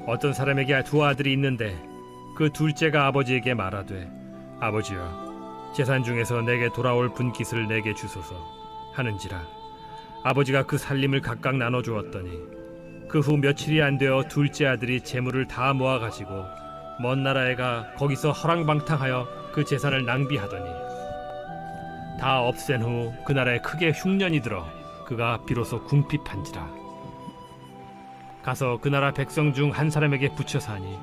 어떤 사람에게 두 아들이 있는데 그 둘째가 아버지에게 말하되 아버지여 재산 중에서 내게 돌아올 분깃을 내게 주소서 하는지라 아버지가 그 살림을 각각 나눠 주었더니 그 후 며칠이 안 되어 둘째 아들이 재물을 다 모아 가지고 먼 나라에 가 거기서 허랑방탕하여 그 재산을 낭비하더니 다 없앤 후 그 나라에 크게 흉년이 들어 그가 비로소 궁핍한지라 가서 그 나라 백성 중 한 사람에게 붙여 사니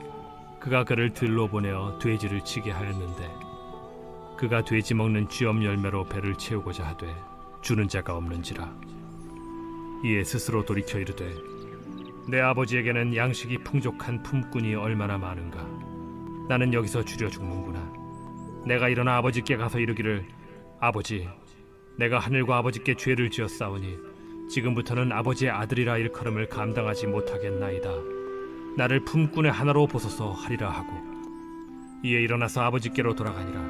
그가 그를 들로 보내어 돼지를 치게 하였는데 그가 돼지 먹는 쥐엄 열매로 배를 채우고자 하되 주는 자가 없는지라 이에 스스로 돌이켜 이르되 내 아버지에게는 양식이 풍족한 품꾼이 얼마나 많은가 나는 여기서 주려 죽는구나 내가 일어나 아버지께 가서 이르기를 아버지 내가 하늘과 아버지께 죄를 지었사오니 지금부터는 아버지의 아들이라 일컬음을 감당하지 못하겠나이다 나를 품꾼의 하나로 보소서 하리라 하고 이에 일어나서 아버지께로 돌아가니라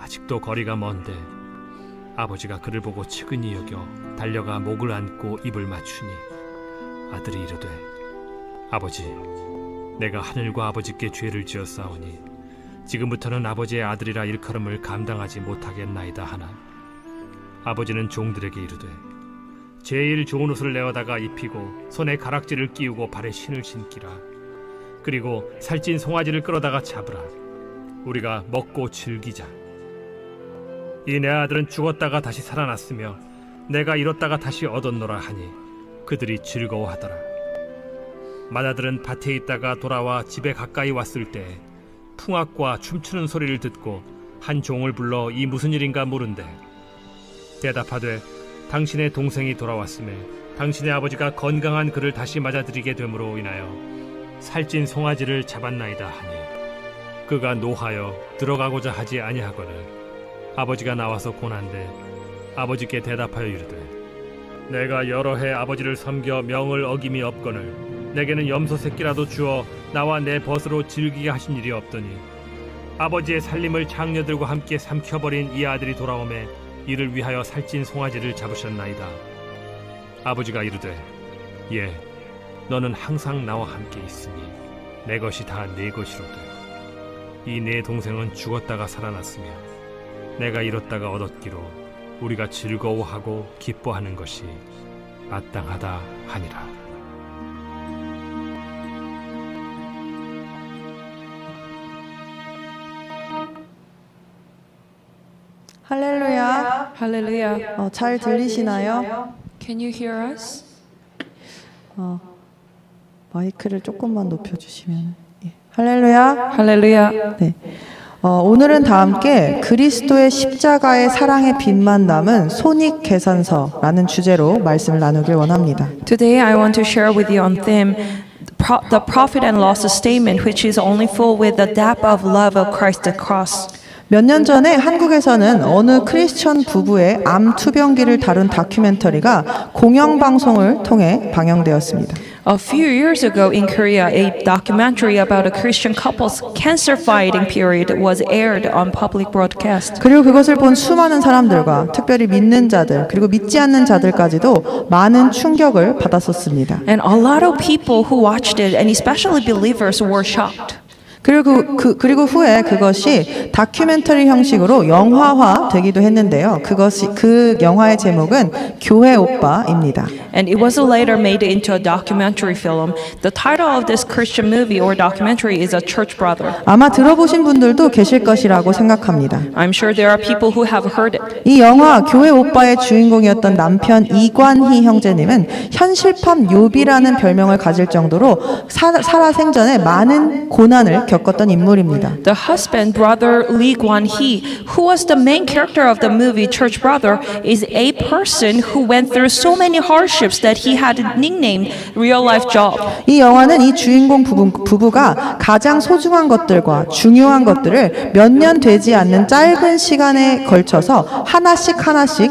아직도 거리가 먼데 아버지가 그를 보고 측은히 여겨 달려가 목을 안고 입을 맞추니 아들이 이르되 아버지 내가 하늘과 아버지께 죄를 지었사오니 지금부터는 아버지의 아들이라 일컬음을 감당하지 못하겠나이다 하나 아버지는 종들에게 이르되 제일 좋은 옷을 내어다가 입히고 손에 가락지를 끼우고 발에 신을 신기라 그리고 살찐 송아지를 끌어다가 잡으라 우리가 먹고 즐기자 이 내 아들은 죽었다가 다시 살아났으며 내가 잃었다가 다시 얻었노라 하니 그들이 즐거워하더라 맏아들은 밭에 있다가 돌아와 집에 가까이 왔을 때 풍악과 춤추는 소리를 듣고 한 종을 불러 이 무슨 일인가 물은데 대답하되 당신의 동생이 돌아왔음에 당신의 아버지가 건강한 그를 다시 맞아들이게 됨으로 인하여 살찐 송아지를 잡았나이다 하니 그가 노하여 들어가고자 하지 아니하거늘 아버지가 나와서 고난데 아버지께 대답하여 이르되 내가 여러 해 아버지를 섬겨 명을 어김이 없거늘 내게는 염소 새끼라도 주어 나와 내 벗으로 즐기게 하신 일이 없더니 아버지의 살림을 장녀들과 함께 삼켜버린 이 아들이 돌아오매 이를 위하여 살찐 송아지를 잡으셨나이다 아버지가 이르되 예 너는 항상 나와 함께 있으니 내 것이 다 네 것이로되 이 내 동생은 죽었다가 살아났으며 내가 잃었다가 얻었기로 우리가 즐거워하고 기뻐하는 것이 마땅하다 하니라. 할렐루야. Hallelujah. 잘 들리시나요? Can you hear us? 마이크를 조금만 높여주시면. 예. 할렐루야. Hallelujah. 네. 오늘은 다 함께 그리스도의 십자가의 사랑의 빛만 남은 손익계산서라는 주제로 말씀을 나누길 원합니다. Today I want to share with you on theme the profit and loss statement, which is only full with the depth of love of Christ the cross. 몇 년 전에 한국에서는 어느 크리스천 부부의 암 투병기를 다룬 다큐멘터리가 공영방송을 통해 방영되었습니다. A few years ago in Korea, a documentary about a Christian couple's cancer fighting period was aired on public broadcast. 그리고 그것을 본 수많은 사람들과 특별히 믿는 자들 그리고 믿지 않는 자들까지도 많은 충격을 받았었습니다. And a lot of people who watched it, and especially believers, were shocked. 그리고 후에 그것이 다큐멘터리 형식으로 영화화 되기도 했는데요. 그 영화의 제목은 교회 오빠입니다. And it was later made into a documentary film. The title of this Christian movie or documentary is A Church Brother. 아마 들어보신 분들도 계실 것이라고 생각합니다. I'm sure there are people who have heard it. 이 영화 교회 오빠의 주인공이었던 남편 이관희 형제님은 현실팝 요비라는 별명을 가질 정도로 살아생전에 많은 고난을 겪었던 인물입니다. The husband, brother Lee Kwan-hee, who was the main character of the movie Church Brother, is a person who went through so many hardships that he had nicknamed real life Job. 이 영화는 이 주인공 부부가 가장 소중한 것들과 중요한 것들을 몇 년 되지 않는 짧은 시간에 걸쳐서 하나씩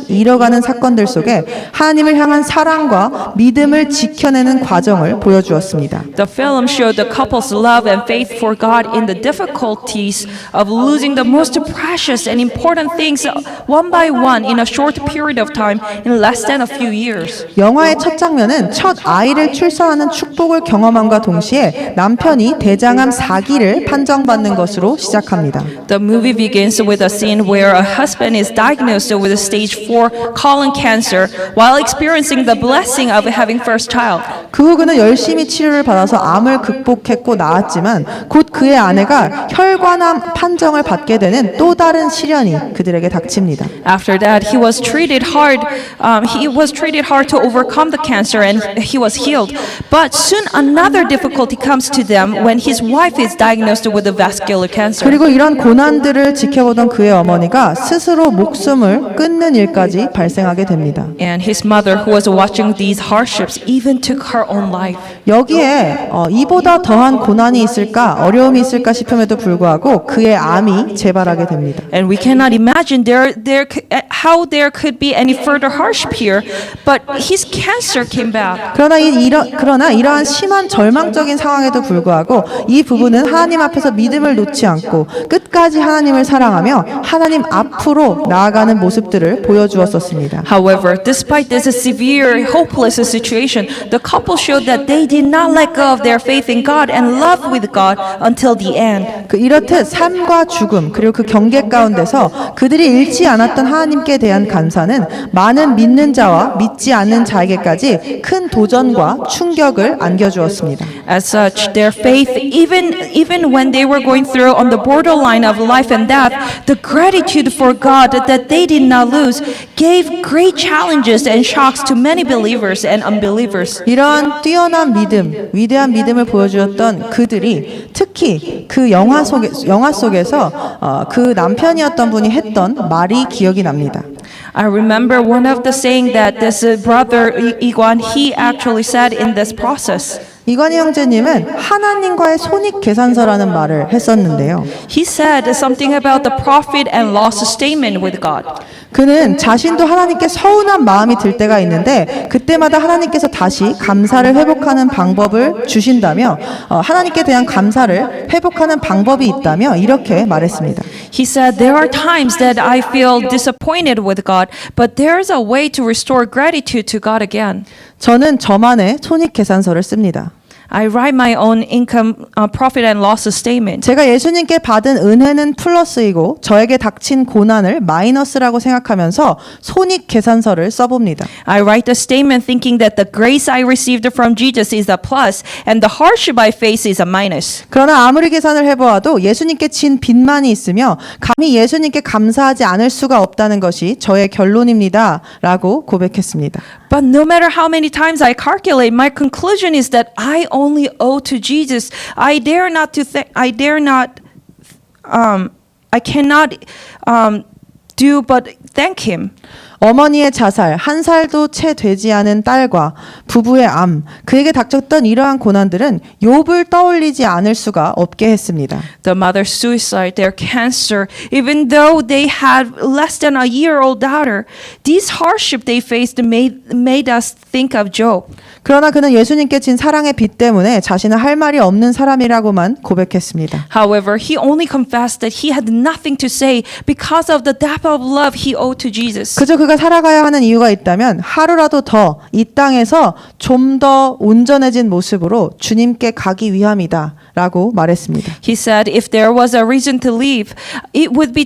잃어가는 사건들 속에 하나님을 향한 사랑과 믿음을 지켜내는 과정을 보여주었습니다. The film showed the couple's love and faith for God God in the difficulties of losing the most precious and important things one by one in a short period of time in less than a few years. 영화의 첫 장면은 첫 아이를 출산하는 축복을 경험함과 동시에 남편이 대장암 4기를 판정받는 것으로 시작합니다. The movie begins with a scene where a husband is diagnosed with stage 4 colon cancer while experiencing the blessing of having first child. 그 후 그는 열심히 치료를 받아서 암을 극복했고 나았지만 곧 그의 아내가 혈관암 판정을 받게 되는 또 다른 시련이 그들에게 닥칩니다. After that, he was treated hard. He was treated hard to overcome the cancer, and he was healed. But soon, another difficulty comes to them when his wife is diagnosed with a vascular cancer. 그리고 이런 고난들을 지켜보던 그의 어머니가 스스로 목숨을 끊는 일까지 발생하게 됩니다. And his mother, who was watching these hardships, even took her own life. 여기에 이보다 더한 고난이 있을까 어려움이 있을까 싶음에도 불구하고 그의 암이 재발하게 됩니다. And we cannot imagine how there could be any further hardship here, but his cancer came back. 그러나 이러한 심한 절망적인 상황에도 불구하고 이 부부는 하나님 앞에서 믿음을 놓지 않고 끝까지 하나님을 사랑하며 하나님 앞으로 나아가는 모습들을 보여주었었습니다. However, despite this severe, hopeless situation, the couple showed that they did not let go of their faith in God and love with God until the end. 이렇듯 삶과 죽음 그리고 그 경계 가운데서 그들이 잃지 않았던 하나님께 대한 감사는 많은 믿는 자와 믿지 않는 자에게까지 큰 도전과 충격을 안겨주었습니다. As such, their faith, even when they were going through on the borderline of life and death, the gratitude for God that they did not lose gave great challenges and shocks to many believers and unbelievers. 이러한 뛰어난 믿음, 위대한 믿음을 보여주었던 그들이 특히 그 영화 속에서 그 남편이었던 분이 했던 말이 기억이 납니다. I remember one of the saying that this brother Igwan, he actually said in this process. 이관희 형제님은 하나님과의 손익 계산서라는 말을 했었는데요. He said something about the profit and loss statement with God. 그는 자신도 하나님께 서운한 마음이 들 때가 있는데 그때마다 하나님께서 다시 감사를 회복하는 방법을 주신다며 하나님께 대한 감사를 회복하는 방법이 있다며 이렇게 말했습니다. He said, there are times that I feel disappointed with God, but there is a way to restore gratitude to God again. 저는 저만의 손익 계산서를 씁니다. I write my own income, profit and loss statement. 제가 예수님께 받은 은혜는 플러스이고 저에게 닥친 고난을 마이너스라고 생각하면서 손익 계산서를 써봅니다. I write the statement thinking that the grace I received from Jesus is a plus and the hardship I face is a minus. 그러나 아무리 계산을 해보아도 예수님께 진 빚만이 있으며 감히 예수님께 감사하지 않을 수가 없다는 것이 저의 결론입니다. 라고 고백했습니다. But no matter how many times I calculate, my conclusion is that I only owe to Jesus. I cannot do but thank him. 어머니의 자살, 한 살도 채 되지 않은 딸과 부부의 암, 그에게 닥쳤던 이러한 고난들은 욥을 떠올리지 않을 수가 없게 했습니다. The mother's suicide, their cancer, even though they had less than a year-old daughter, these hardship they faced made us think of Job. 그러나 그는 예수님께 진 사랑의 빚 때문에 자신은 할 말이 없는 사람이라고만 고백했습니다. However, he only confessed that he had nothing to say because of the depth of love he owed to Jesus. 그저 그가 살아가야 하는 이유가 있다면 하루라도 더 이 땅에서 좀 더 온전해진 모습으로 주님께 가기 위함이다 라고 말했습니다. He said if there was a reason to leave, it would be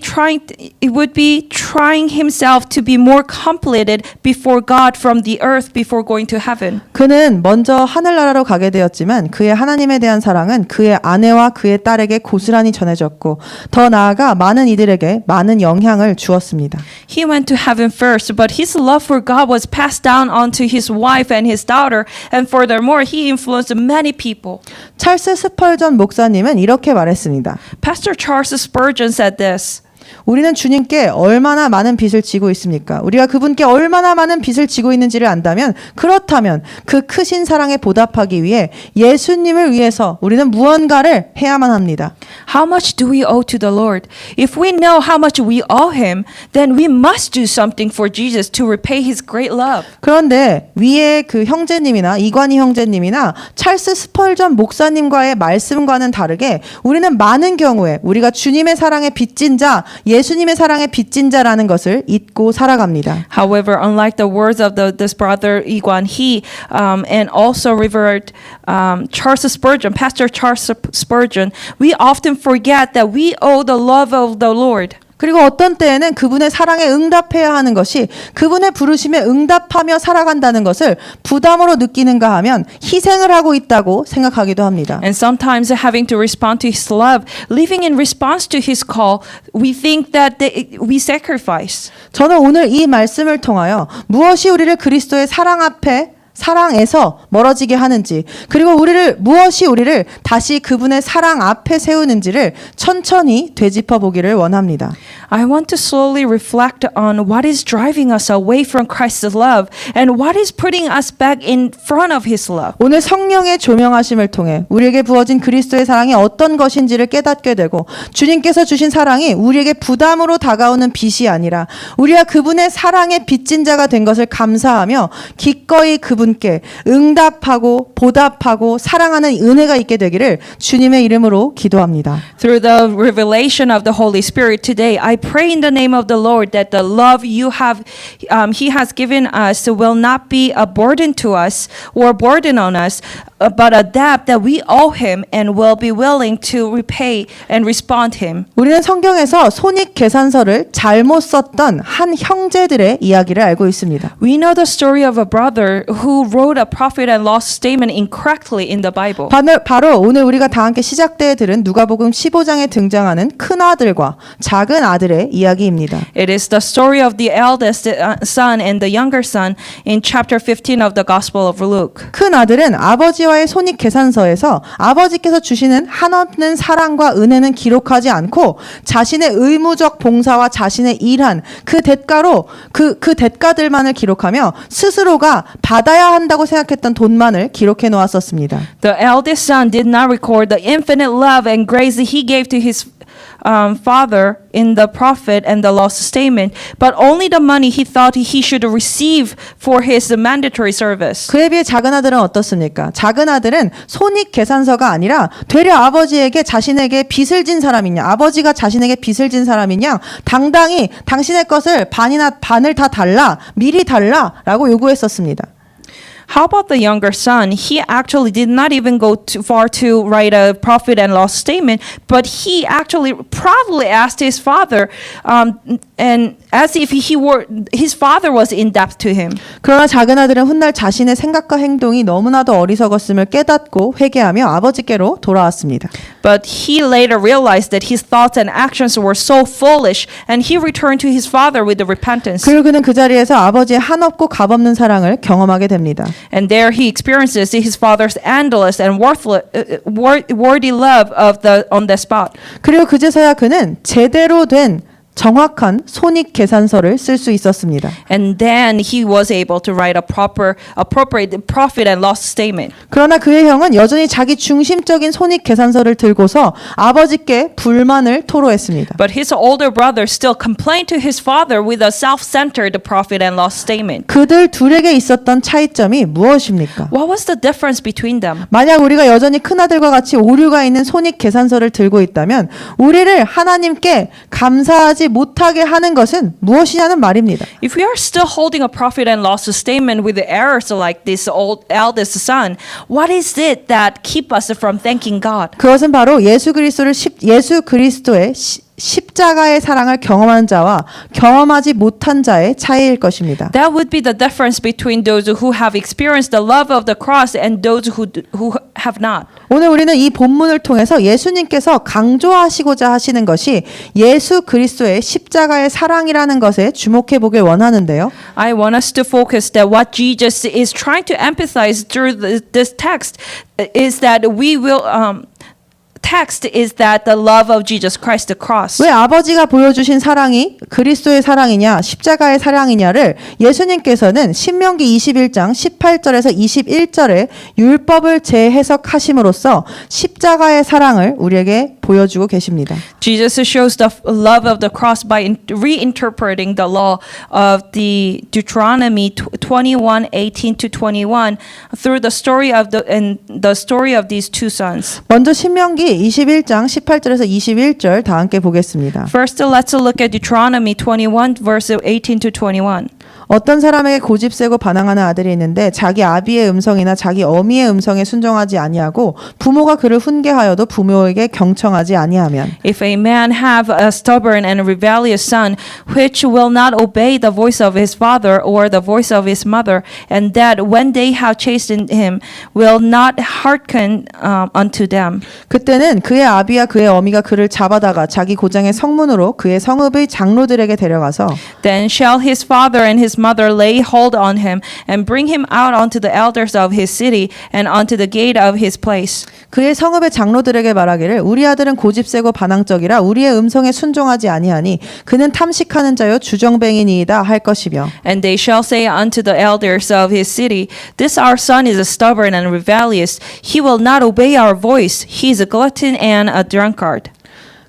trying himself to be more completed before God from the earth before going to heaven. 그는 먼저 하늘나라로 가게 되었지만 그의 하나님에 대한 사랑은 그의 아내와 그의 딸에게 고스란히 전해졌고 더 나아가 많은 이들에게 많은 영향을 주었습니다. He went to heaven first, but his love for God was passed down onto his wife and his daughter, and furthermore, he influenced many people. 찰스 스펄전 목사님은 이렇게 말했습니다. Pastor Charles Spurgeon said this. 우리는 주님께 얼마나 많은 빚을 지고 있습니까? 우리가 그분께 얼마나 많은 빚을 지고 있는지를 안다면, 그렇다면 그 크신 사랑에 보답하기 위해 예수님을 위해서 우리는 무언가를 해야만 합니다. How much do we owe to the Lord? If we know how much we owe Him, then we must do something for Jesus to repay His great love. 그런데 위에 그 형제님이나 이관희 형제님이나 찰스 스펄전 목사님과의 말씀과는 다르게 우리는 많은 경우에 우리가 주님의 사랑에 빚진 자, 예수님의 사랑에 빚진 자라는 것을 잊고 살아갑니다. However, unlike the words of this brother Lee Guan-hee and also Reverend Charles Spurgeon, Pastor Charles Spurgeon, we often forget that we owe the love of the Lord. 그리고 어떤 때에는 그분의 사랑에 응답해야 하는 것이 그분의 부르심에 응답하며 살아간다는 것을 부담으로 느끼는가 하면 희생을 하고 있다고 생각하기도 합니다. And sometimes having to respond to His love, living in response to His call, we think that we sacrifice. 저는 오늘 이 말씀을 통하여 무엇이 우리를 그리스도의 사랑에서 멀어지게 하는지, 그리고 무엇이 우리를 다시 그분의 사랑 앞에 세우는지를 천천히 되짚어 보기를 원합니다. I want to slowly reflect on what is driving us away from Christ's love and what is putting us back in front of His love. 오늘 성령의 조명하심을 통해 우리에게 부어진 그리스도의 사랑이 어떤 것인지를 깨닫게 되고, 주님께서 주신 사랑이 우리에게 부담으로 다가오는 빚이 아니라 우리가 그분의 사랑에 빚진 자가 된 것을 감사하며 기꺼이 그분께 응답하고 보답하고 사랑하는 은혜가 있게 되기를 주님의 이름으로 기도합니다. Through the revelation of the Holy Spirit today, I pray in the name of the Lord that the love He has given us will not be a burden to us or burden on us, but a debt that we owe Him and will be willing to repay and respond Him. 우리는 성경에서 손익 계산서를 잘못 썼던 한 형제들의 이야기를 알고 있습니다. We know the story of a brother who wrote a profit and loss statement incorrectly in the Bible. 바로 오늘 우리가 다 함께 시작대에 들은 누가복음 15장에 등장하는 큰 아들과 작은 아들의 이야기입니다. It is the story of the eldest son and the younger son in chapter 15 of the Gospel of Luke. 큰 아들은 아버지와의 손익 계산서에서 아버지께서 주시는 한없는 사랑과 은혜는 기록하지 않고 자신의 의무적 봉사와 자신의 일한 그 대가로 그 대가들만을 기록하며 스스로가 받아야 한다고 생각했던 돈만을 기록해 놓았었습니다. The eldest son did not record the infinite love and grace that he gave to his father in the profit and the loss statement, but only the money he thought he should receive for his mandatory service. 그에 비해 작은 아들은 어떻습니까? 작은 아들은 손익 계산서가 아니라 되려 아버지에게 자신에게 빚을 진 사람이냐, 아버지가 자신에게 빚을 진 사람이냐, 당당히 당신의 것을 반을 다 달라, 미리 달라라고 요구했었습니다. How about the younger son? He actually did not even go too far to write a profit and loss statement, but he actually proudly asked his father, and as if his father was in debt to him. 그러나 작은 아들은 훗날 자신의 생각과 행동이 너무나도 어리석었음을 깨닫고 회개하며 아버지께로 돌아왔습니다. But he later realized that his thoughts and actions were so foolish, and he returned to his father with the repentance. 그리고 그는 그 자리에서 아버지의 한없고 값없는 사랑을 경험하게 됩니다. And there he experiences his father's endless and worthy love on the spot. 그리고 그제서야 그는 제대로 된 정확한 손익 계산서를 쓸 수 있었습니다. And then he was able to write appropriate profit and loss statement. 그러나 그의 형은 여전히 자기 중심적인 손익 계산서를 들고서 아버지께 불만을 토로했습니다. But his older brother still complained to his father with a self-centered profit and loss statement. 그들 둘에게 있었던 차이점이 무엇입니까? What was the difference between them? 만약 우리가 여전히 큰아들과 같이 오류가 있는 손익 계산서를 들고 있다면 우리를 하나님께 감사하지 못하게 하는 것은 무엇이냐는 말입니다. If we are still holding a profit and loss statement with the errors like this eldest son, what is it that keep us from thanking God? 그것은 바로 예수 그리스도의 십자가의 사랑을 경험한 자와 경험하지 못한 자의 차이일 것입니다. That would be the difference between those who have experienced the love of the cross and those who have not. 오늘 우리는 이 본문을 통해서 예수님께서 강조하시고자 하시는 것이 예수 그리스도의 십자가의 사랑이라는 것에 주목해 보길 원하는데요. I want us to focus that what Jesus is trying to emphasize through this text is that we will text is that the love of Jesus Christ, the cross. 왜 아버지가 보여주신 사랑이 그리스도의 사랑이냐 십자가의 사랑이냐를 예수님께서는 신명기 21장 18절에서 21절에 율법을 재해석하심으로써 십자가의 사랑을 우리에게 보여주고 계십니다. Jesus shows the love of the cross by reinterpreting the law of the Deuteronomy 21:18 to 21 through the story of these two sons. 먼저 신명기 21장 18절에서 21절 다 함께 보겠습니다. First, let's look at Deuteronomy 21 verse 18 to 21. 어떤 사람에게 고집세고 반항하는 아들이 있는데 자기 아비의 음성이나 자기 어미의 음성에 순종하지 아니하고 부모가 그를 훈계하여도 부모에게 경청하지 아니하면 If a man have a stubborn and rebellious son, which will not obey the voice of his father or the voice of his mother, and that when they have chastened him, will not hearken unto them, 그때는 그의 아비와 그의 어미가 그를 잡아다가 자기 고장의 성문으로 그의 성읍의 장로들에게 데려가서 then shall his father and his mother lay hold on him and bring him out unto the elders of his city and unto the gate of his place. 그의 성읍의 장로들에게 말하기를 우리 아들은 고집세고 반항적이라 우리의 음성에 순종하지 아니하니 그는 탐식하는 자요 주정뱅이니이다 할 것이며 And they shall say unto the elders of his city, This our son is a stubborn and rebellious. He will not obey our voice. He is a glutton and a drunkard.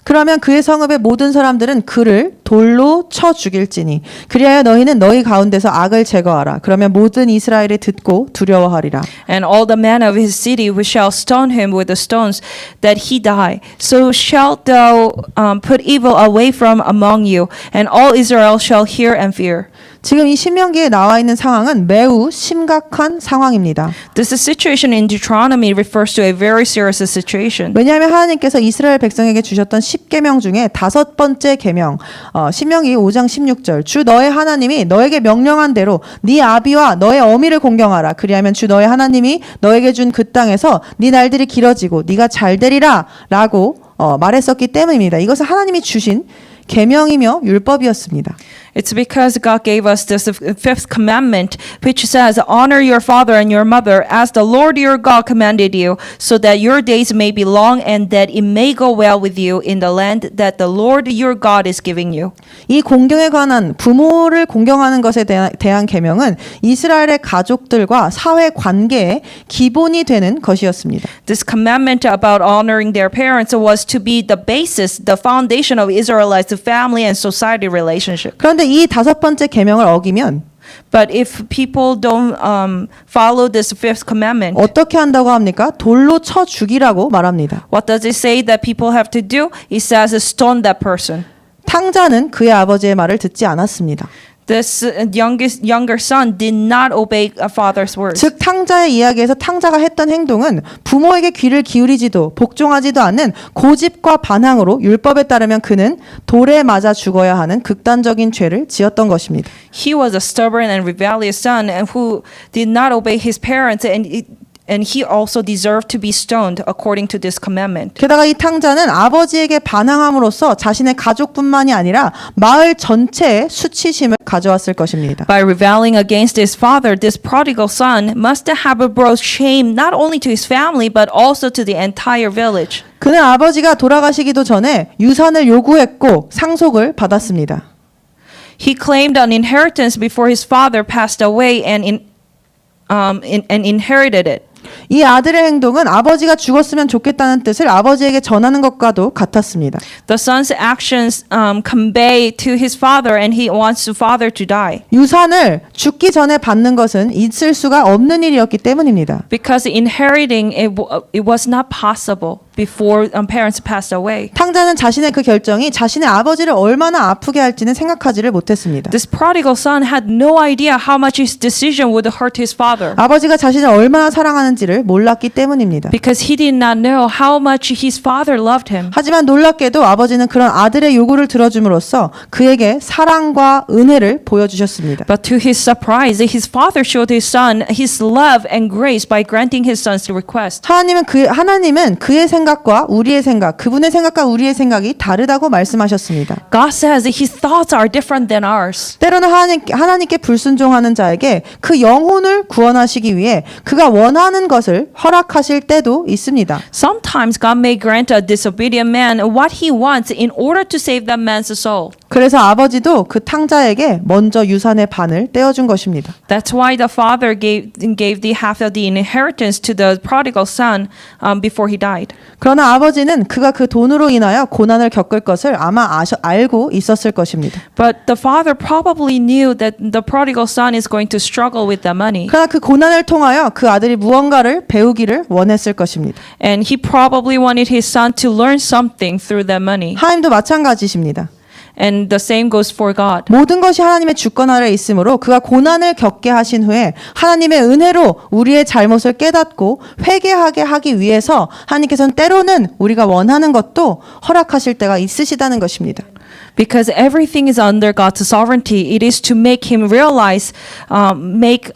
그러면 그의 성읍의 모든 사람들은 그를 돌로 쳐 죽일지니 그리하여 너희는 너희 가운데서 악을 제거하라. 그러면 모든 이스라엘이 듣고 두려워하리라. And all the men of his city shall stone him with the stones, that he die. So shalt thou put evil away from among you, and all Israel shall hear and fear. 지금 이 신명기에 나와 있는 상황은 매우 심각한 상황입니다. This situation in Deuteronomy refers to a very serious situation. 왜냐하면 하나님께서 이스라엘 백성에게 주셨던 10계명 중에 다섯 번째 계명 신명기 5장 16절 주 너의 하나님이 너에게 명령한 대로 네 아비와 너의 어미를 공경하라. 그리하면 주 너의 하나님이 너에게 준 그 땅에서 네 날들이 길어지고 네가 잘 되리라 라고 말했었기 때문입니다. 이것은 하나님이 주신 계명이며 율법이었습니다. It's because God gave us this fifth commandment, which says, Honor your father and your mother as the Lord your God commanded you, so that your days may be long and that it may go well with you in the land that the Lord your God is giving you. 이 공경에 관한 부모를 공경하는 것에 대한 계명은 이스라엘의 가족들과 사회 관계의 기본이 되는 것이었습니다. This commandment about honoring their parents was to be the basis, the foundation of Israelites' family and society relationship. 그런데 이 다섯 번째 계명을 어기면 But if people don't follow this fifth commandment, 어떻게 한다고 합니까? 돌로 쳐 죽이라고 말합니다. what does it say that people have to do? It says stone that person. 탕자는 그의 아버지의 말을 듣지 않았습니다. This younger son did not obey a father's words. 즉 탕자의 이야기에서 탕자가 했던 행동은 부모에게 귀를 기울이지도 복종하지도 않는 고집과 반항으로 율법에 따르면 그는 돌에 맞아 죽어야 하는 극단적인 죄를 지었던 것입니다. He was a stubborn and rebellious son and who did not obey his parents and he also deserved to be stoned according to this commandment. 게다가 이 탕자는 아버지에게 반항함으로써 자신의 가족뿐만이 아니라 마을 전체에 수치심을 가져왔을 것입니다. By rebelling against his father, this prodigal son must have brought shame not only to his family but also to the entire village. 그는 아버지가 돌아가시기도 전에 유산을 요구했고 상속을 받았습니다. He claimed an inheritance before his father passed away and inherited it. 이 아들의 행동은 아버지가 죽었으면 좋겠다는 뜻을 아버지에게 전하는 것과도 같았습니다. The son's actions convey to his father and he wants his father to die. 유산을 죽기 전에 받는 것은 있을 수가 없는 일이었기 때문입니다. Because inheriting it was not possible before parents passed away. 탕자는 자신의 그 결정이 자신의 아버지를 얼마나 아프게 할지는 생각하지를 못했습니다. This prodigal son had no idea how much his decision would hurt his father. 아버지가 자신을 얼마나 사랑하는지를 몰랐기 때문입니다. Because he did not know how much his father loved him. 하지만 놀랍게도 아버지는 그런 아들의 요구를 들어줌으로써 그에게 사랑과 은혜를 보여주셨습니다. But to his surprise, his father showed his son his love and grace by granting his son's request. 하나님은 그의 생각을 생각과 우리의 생각, 그분의 생각과 우리의 생각이 다르다고 말씀하셨습니다. God says that His thoughts are different than ours. 때로는 하나님께 불순종하는 자에게 그 영혼을 구원하시기 위해 그가 원하는 것을 허락하실 때도 있습니다. Sometimes God may grant a disobedient man what he wants in order to save that man's soul. 그래서 아버지도 그 탕자에게 먼저 유산의 반을 떼어준 것입니다. That's why the father gave the half of the inheritance to the prodigal son before he died. 그러나 아버지는 그가 그 돈으로 인하여 고난을 겪을 것을 아마 알고 있었을 것입니다. But the father probably knew that the prodigal son is going to struggle with the money. 그러나 그 고난을 통하여 그 아들이 무언가를 배우기를 원했을 것입니다. And he probably wanted his son to learn something through that money. 하나님도 마찬가지십니다. And the same goes for God. 모든 것이 하나님의 주권 아래 있으므로 그가 고난을 겪게 하신 후에 하나님의 은혜로 우리의 잘못을 깨닫고 회개하게 하기 위해서 하나님께서는 때로는 우리가 원하는 것도 허락하실 때가 있으시다는 것입니다. Because everything is under God's sovereignty, it is to make him realize, make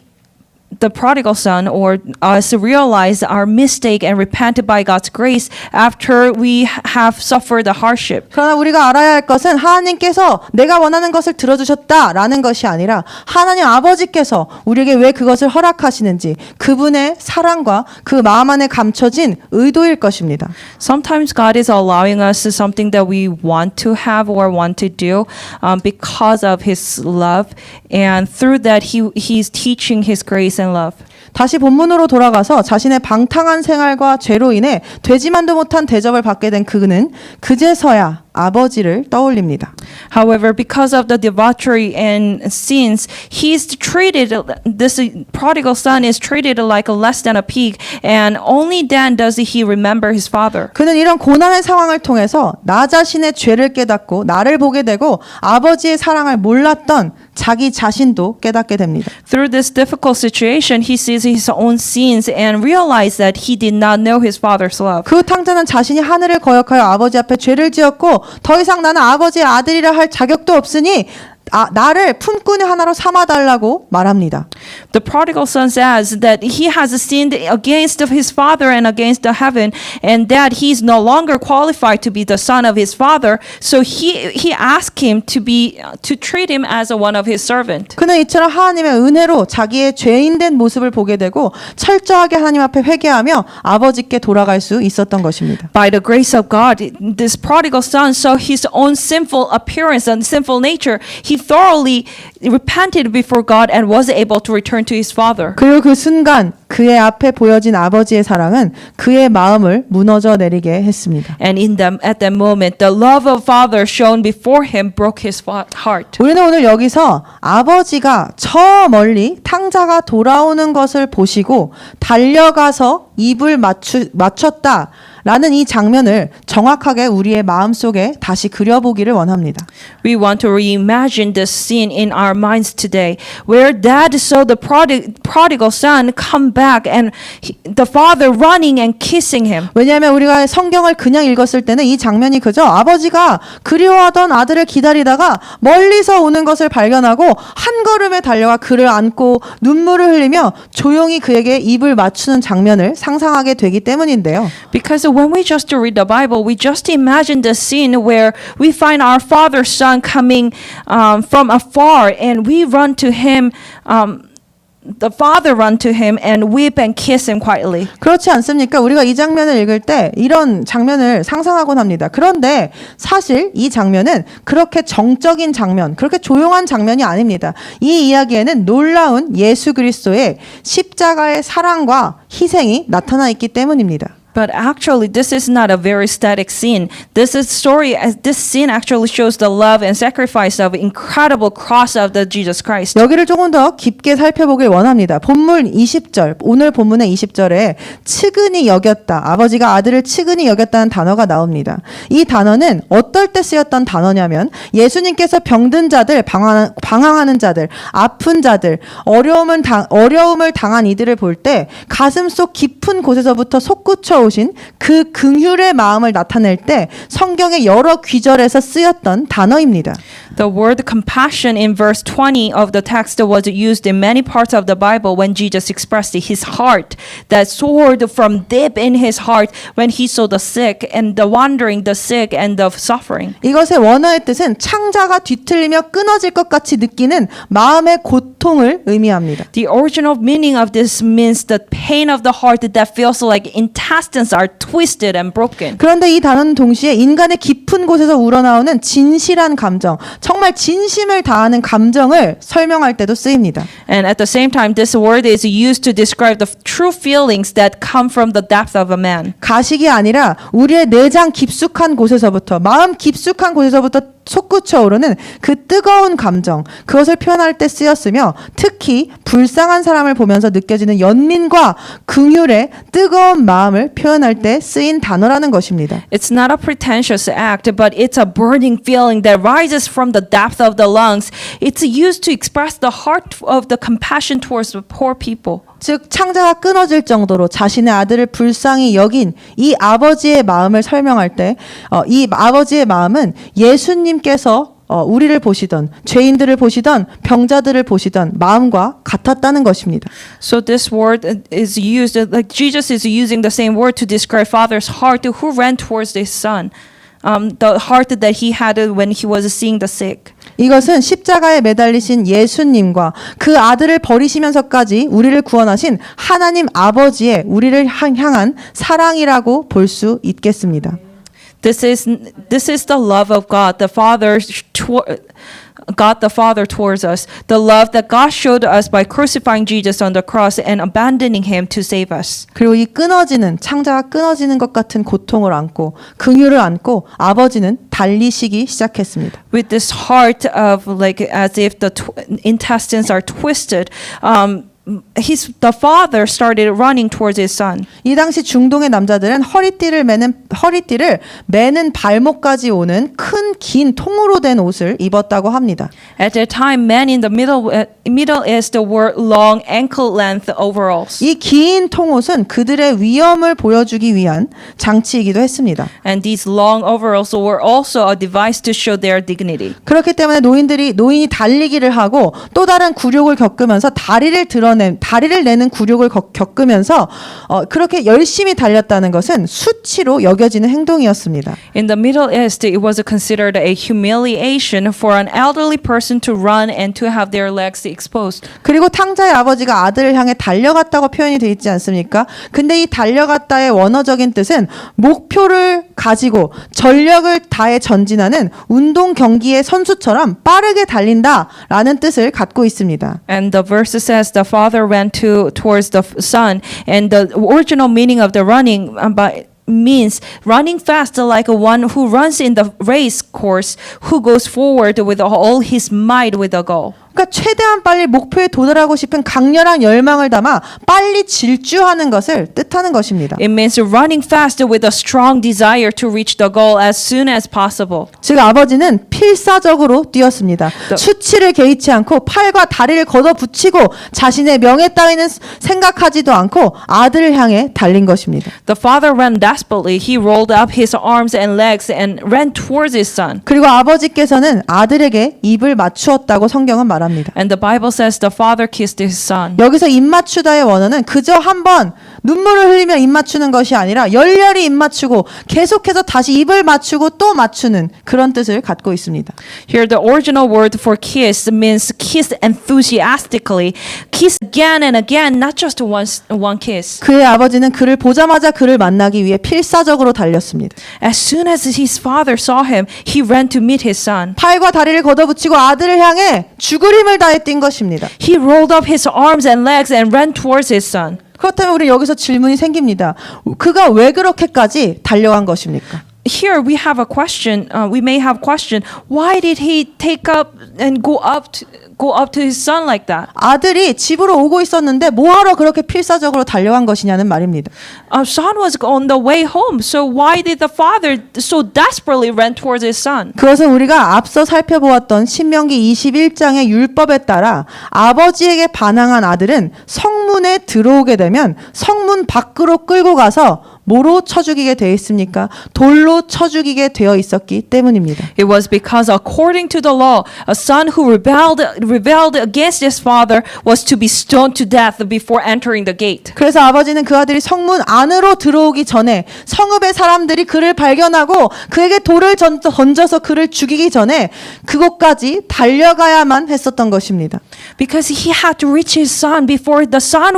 the prodigal son or us realize our mistake and repent by God's grace after we have suffered the hardship. 그러나 우리가 알아야 할 것은 하나님께서 내가 원하는 것을 들어주셨다라는 것이 아니라 하나님 아버지께서 우리에게 왜 그것을 허락하시는지 그분의 사랑과 그 마음 안에 감춰진 의도일 것입니다. Sometimes God is allowing us something that we want to have or want to do because of His love, and through that He's teaching His grace and love. 다시 본문으로 돌아가서 자신의 방탕한 생활과 죄로 인해 되지만도 못한 대접을 받게 된 그는 그제서야 아버지를 떠올립니다. However, because of the debauchery and sins, this prodigal son is treated like less than a pig, and only then does he remember his father. 그는 이런 고난의 상황을 통해서 나 자신의 죄를 깨닫고 나를 보게 되고 아버지의 사랑을 몰랐던 자기 자신도 깨닫게 됩니다. Through this difficult situation, he sees his own sins and realizes that he did not know his father's love. 그 탕자는 자신이 하늘을 거역하여 아버지 앞에 죄를 지었고 더 이상 나는 아버지의 아들이라 할 자격도 없으니 나를 품꾼의 하나로 삼아달라고 말합니다. The prodigal son says that he has sinned against his father and against the heaven, and that he is no longer qualified to be the son of his father. So he asked him to treat him as one of his servant. 그는 이처럼 하나님의 은혜로 자기의 죄인된 모습을 보게 되고 철저하게 하나님 앞에 회개하며 아버지께 돌아갈 수 있었던 것입니다. By the grace of God, this prodigal son saw his own sinful appearance and sinful nature. He thoroughly repented before God and was able to return to his father. 그리고 그 순간 그의 앞에 보여진 아버지의 사랑은 그의 마음을 무너져 내리게 했습니다. And at that moment, the love of father shown before him broke his heart. 우리는 오늘 여기서 아버지가 저 멀리 탕자가 돌아오는 것을 보시고 달려가서 입을 맞췄다. 라는 이 장면을 정확하게 우리의 마음속에 다시 그려보기를 원합니다. We want to reimagine this scene in our minds today, where dad saw the prodigal son come back and the father running and kissing him. 왜냐하면 우리가 성경을 그냥 읽었을 때는 이 장면이 그저 아버지가 그리워하던 아들을 기다리다가 멀리서 오는 것을 발견하고 한 걸음에 달려가 그를 안고 눈물을 흘리며 조용히 그에게 입을 맞추는 장면을 상상하게 되기 때문인데요. Because when we just read the Bible, we just imagine the scene where we find our father's son coming from afar, and we run to him. The father run to him and weep and kiss him quietly. 그렇지 않습니까? 우리가 이 장면을 읽을 때 이런 장면을 상상하곤 합니다. 그런데 사실 이 장면은 그렇게 정적인 장면, 그렇게 조용한 장면이 아닙니다. 이 이야기에는 놀라운 예수 그리스도의 십자가의 사랑과 희생이 나타나 있기 때문입니다. But actually, this is not a very static scene. This scene actually shows the love and sacrifice of incredible cross of the Jesus Christ. 여기를 조금 더 깊게 살펴보길 원합니다. 본문 20절, 오늘 본문의 20절에 측은히 여겼다. 아버지가 아들을 측은히 여겼다는 단어가 나옵니다. 이 단어는 어떨 때 쓰였던 단어냐면 예수님께서 병든 자들, 방황하는 자들, 아픈 자들, 어려움을 당한 이들을 볼 때 가슴 속 깊은 곳에서부터 솟구쳐 오신 그 긍휼의 마음을 나타낼 때 성경의 여러 귀절에서 쓰였던 단어입니다. The word compassion in verse 20 of the text was used in many parts of the Bible when Jesus expressed his heart that soared from deep in his heart when he saw the sick and the wandering, the sick and the suffering. 이것의 원어의 뜻은 창자가 뒤틀리며 끊어질 것 같이 느끼는 마음의 고통을 의미합니다. The original meaning of this means the pain of the heart that feels like intestines are twisted and broken. 그런데 이 단어는 동시에 인간의 깊은 곳에서 우러나오는 진실한 감정, 정말 진심을 다하는 감정을 설명할 때도 쓰입니다. And at the same time, this word is used to describe the true feelings that come from the depth of a man. 가식이 아니라 우리의 내장 깊숙한 곳에서부터, 마음 깊숙한 곳에서부터 솟구쳐 오르는 그 뜨거운 감정, 그것을 표현할 때 쓰였으며 특히 불쌍한 사람을 보면서 느껴지는 연민과 긍휼의 뜨거운 마음을 표현할 때 쓰인 단어라는 것입니다. It's not a pretentious act, but it's a burning feeling that rises from the depth of the lungs. It's used to express the heart of the compassion towards the poor people. 즉 창자가 끊어질 정도로 자신의 아들을 불쌍히 여긴 이 아버지의 마음을 설명할 때 이 아버지의 마음은 예수님께서 우리를 보시던 죄인들을 보시던 병자들을 보시던 마음과 같았다는 것입니다. So this word is used, like Jesus is using the same word to describe Father's heart who ran towards his son. The heart that he had when he was seeing the sick. 이것은 십자가에 매달리신 예수님과 그 아들을 버리시면서까지 우리를 구원하신 하나님 아버지의 우리를 향한 사랑이라고 볼 수 있겠습니다. This is the love of God the Father towards us, the love that God showed us by crucifying Jesus on the cross and abandoning him to save us. 그리고 이 끊어지는 창자가 끊어지는 것 같은 고통을 안고 긍휼을 안고 아버지는 달리시기 시작했습니다. With this heart of like as if the intestines are twisted, the father started running towards his son. 이 당시 중동의 남자들은 허리띠를 매는 발목까지 오는 큰 긴 통으로 된 옷을 입었다고 합니다. At that time, men in the Middle East wore long ankle-length overalls. 이 긴 통옷은 그들의 위엄을 보여주기 위한 장치이기도 했습니다. And these long overalls were also a device to show their dignity. 그렇기 때문에 노인이 달리기를 하고 또 다른 굴욕을 겪으면서 다리를 내는 굴욕을 겪으면서 그렇게 열심히 달렸다는 것은 수치로 여겨지는 행동이었습니다. In the Middle East, it was considered a humiliation for an elderly person to run and to have their legs exposed. 그리고 탕자의 아버지가 아들을 향해 달려갔다고 표현이 되어 있지 않습니까? 근데 이 달려갔다의 원어적인 뜻은 목표를 가지고 전력을 다해 전진하는 운동 경기의 선수처럼 빠르게 달린다라는 뜻을 갖고 있습니다. And the verse says the father ran towards the son, and the original meaning of the running means running fast like one who runs in the race course, who goes forward with all his might with a goal. 그러니까 최대한 빨리 목표에 도달하고 싶은 강렬한 열망을 담아 빨리 질주하는 것을 뜻하는 것입니다. It means running fast with a strong desire to reach the goal as soon as possible. 즉 아버지는 필사적으로 뛰었습니다. 수치를 개의치 않고 팔과 다리를 걷어붙이고 자신의 명예 따위는 생각하지도 않고 아들을 향해 달린 것입니다. The father ran desperately. He rolled up his arms and legs and ran towards his son. 그리고 아버지께서는 아들에게 입을 맞추었다고 성경은 말합니다. And the Bible says the father kissed his son. 여기서 입 맞추다의 원어는 그저 한번 눈물을 흘리며 입 맞추는 것이 아니라 열렬히 입 맞추고 계속해서 다시 입을 맞추고 또 맞추는 그런 뜻을 갖고 있습니다. Here the original word for kiss means kiss enthusiastically. Kiss again and again, not just one kiss. 그의 아버지는 그를 보자마자 그를 만나기 위해 필사적으로 달렸습니다. As soon as his father saw him, he ran to meet his son. 팔과 다리를 걷어붙이고 아들을 향해 죽을 힘을 다해 뛴 것입니다. He rolled up his arms and legs and ran towards his son. 그렇다면 우리 여기서 질문이 생깁니다. 그가 왜 그렇게까지 달려간 것입니까? Here we have a question. We may have question. Why did he take up and go up to his son like that? 아들이 집으로 오고 있었는데 뭐하러 그렇게 필사적으로 달려간 것이냐는 말입니다. Son was on the way home. So why did the father so desperately run towards his son? 그것은 우리가 앞서 살펴보았던 신명기 21장의 율법에 따라 아버지에게 반항한 아들은 성문에 들어오게 되면 성문 밖으로 끌고 가서 뭐로 쳐 죽이게 되어 있습니까? 돌로 쳐 죽이게 되어 있었기 때문입니다. It was because according to the law, a son who rebelled against his father was to be stoned to death before entering the gate. 그래서 아버지는 그 아들이 성문 안으로 들어오기 전에 성읍의 사람들이 그를 발견하고 그에게 돌을 던져서 그를 죽이기 전에 그곳까지 달려가야만 했었던 것입니다. Because he had to reach his son before the son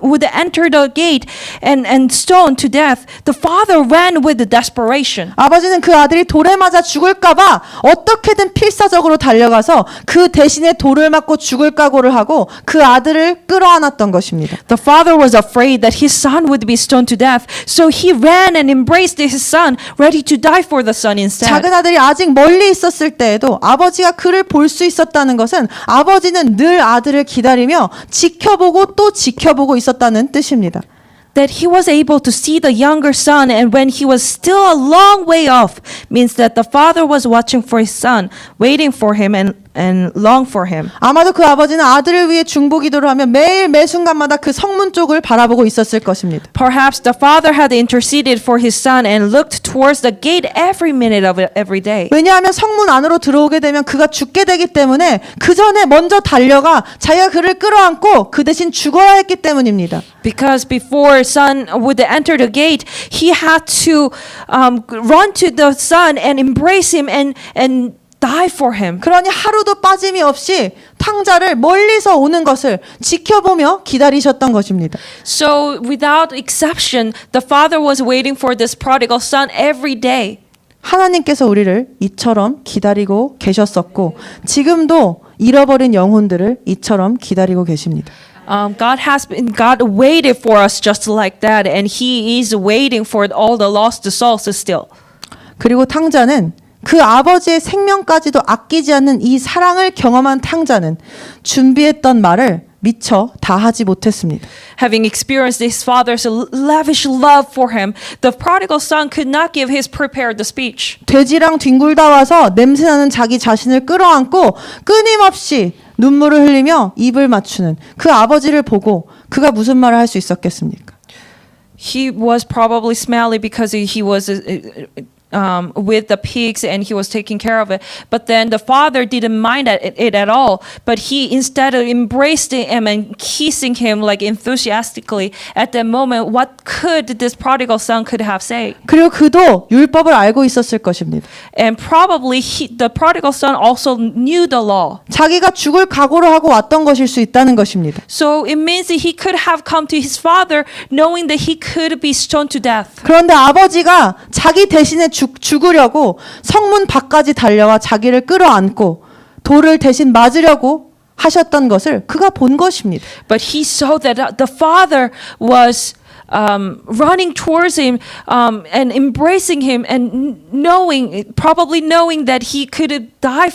would enter the gate and stoned to death. The father ran with desperation. 아버지는 그 아들이 돌에 맞아 죽을까봐 어떻게든 필사적으로 달려가서 그 대신에 돌을 맞고 죽을 각오를 하고 그 아들을 끌어안았던 것입니다. The father was afraid that his son would be stoned to death, so he ran and embraced his son, ready to die for the son instead. 작은 아들이 아직 멀리 있었을 때에도 아버지가 그를 볼 수 있었다는 것은 아버지는 늘 아들을 기다리며 지켜보고 또 지켜보고 있었다는 뜻입니다. That he was able to see the younger son, and when he was still a long way off, means that the father was watching for his son, waiting for him and long for him. 아마도 그 아버지는 아들을 위해 중보기도를 하며 매일 매 순간마다 그 성문 쪽을 바라보고 있었을 것입니다. Perhaps the father had interceded for his son and looked towards the gate every minute of every day. 왜냐하면 성문 안으로 들어오게 되면 그가 죽게 되기 때문에 그 전에 먼저 달려가 자기가 그를 끌어안고 그 대신 죽어야 했기 때문입니다. Because before son would enter the gate, he had to run to the son and embrace him and die for him. 그러니 하루도 빠짐이 없이 탕자를 멀리서 오는 것을 지켜보며 기다리셨던 것입니다. So without exception, the father was waiting for this prodigal son every day. 하나님께서 우리를 이처럼 기다리고 계셨었고 지금도 잃어버린 영혼들을 이처럼 기다리고 계십니다. God waited for us just like that, and He is waiting for all the lost souls still. 그리고 탕자는 그 아버지의 생명까지도 아끼지 않는 이 사랑을 경험한 탕자는 준비했던 말을 미처 다 하지 못했습니다. Having experienced his father's lavish love for him, the prodigal son could not give his prepared speech. 돼지랑 뒹굴다 와서 냄새나는 자기 자신을 끌어안고 끊임없이 눈물을 흘리며 입을 맞추는 그 아버지를 보고 그가 무슨 말을 할 수 있었겠습니까? He was probably smelly because he was with the pigs and he was taking care of it. But then the father didn't mind it at all. But he instead of embracing him and kissing him like enthusiastically at that moment, what could this prodigal son could have said? 그리고 그도 율법을 알고 있었을 것입니다. And probably the prodigal son also knew the law. 자기가 죽을 각오를 하고 왔던 것일 수 있다는 것입니다. So it means that he could have come to his father knowing that he could be stoned to death. 그런데 아버지가 자기 대신에 죽으려고 성문 밖까지 달려와 자기를 끌어안고 돌을 대신 맞으려고 하셨던 것을 그가 본 것입니다. But he saw that the father was running towards him and embracing him and probably knowing that he could die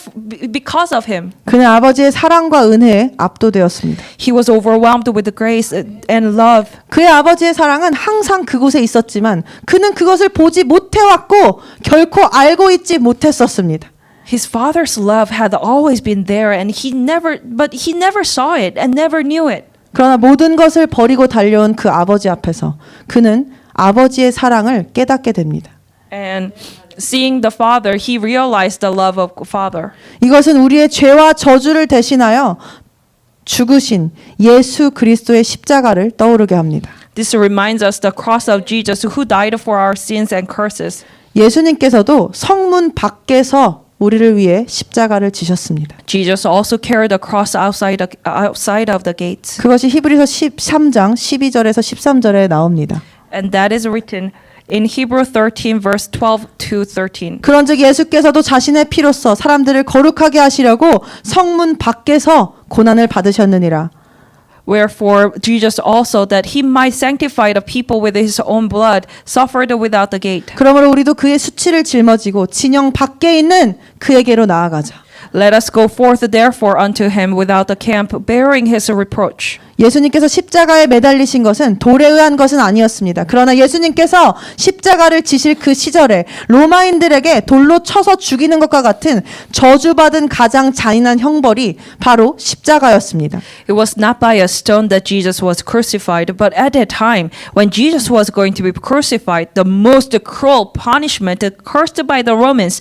because of him. 그는 아버지의 사랑과 은혜에 압도되었습니다. He was overwhelmed with the grace and love. 그의 아버지의 사랑은 항상 그곳에 있었지만 그는 그것을 보지 못해왔고 결코 알고 있지 못했었습니다. His father's love had always been there, and he never saw it and never knew it. 그러나 모든 것을 버리고 달려온 그 아버지 앞에서 그는 아버지의 사랑을 깨닫게 됩니다. And seeing the father, he realized the love of father. 이것은 우리의 죄와 저주를 대신하여 죽으신 예수 그리스도의 십자가를 떠오르게 합니다. This reminds us the cross of Jesus who died for our sins and curses. 예수님께서도 성문 밖에서 우리를 위해 십자가를 지셨습니다. Jesus also carried the cross outside of the gates. 그것이 히브리서 13장 12절에서 13절에 나옵니다. And that is written in Hebrew 13 verse 12 to 13. 그런즉 예수께서도 자신의 피로써 사람들을 거룩하게 하시려고 성문 밖에서 고난을 받으셨느니라. Wherefore Jesus also, that he might sanctify the people with his own blood, suffered without the gate. 그러므로 우리도 그의 수치를 짊어지고 진영 밖에 있는 그에게로 나아가자. Let us go forth therefore unto him without the camp, bearing his reproach. 예수님께서 십자가에 매달리신 것은 돌에 의한 것은 아니었습니다. 그러나 예수님께서 십자가를 지실 그 시절에 로마인들에게 돌로 쳐서 죽이는 것과 같은 저주받은 가장 잔인한 형벌이 바로 십자가였습니다. It was not by a stone that Jesus was crucified, but at that time, when Jesus was going to be crucified, the most cruel punishment cursed by the Romans,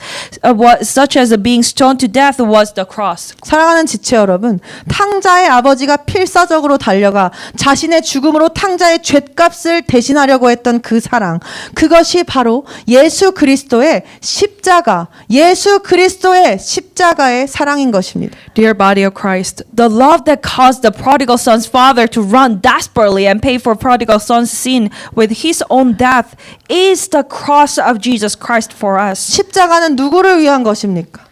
such as being stoned to death, was the cross. 사랑하는 지체 여러분, 탕자의 아버지가 필사적으로 달려가 자신의 죽음으로 탕자의 죗값을 대신하려고 했던 그 사랑, 그것이 바로 예수 그리스도의 십자가, 예수 그리스도의 십자가의 사랑인 것입니다. Dear body of Christ, the love that caused the prodigal son's father to run desperately and pay for prodigal son's sin with his own death is the cross of Jesus Christ for us. 십자가는 누구를 위한 것입니까?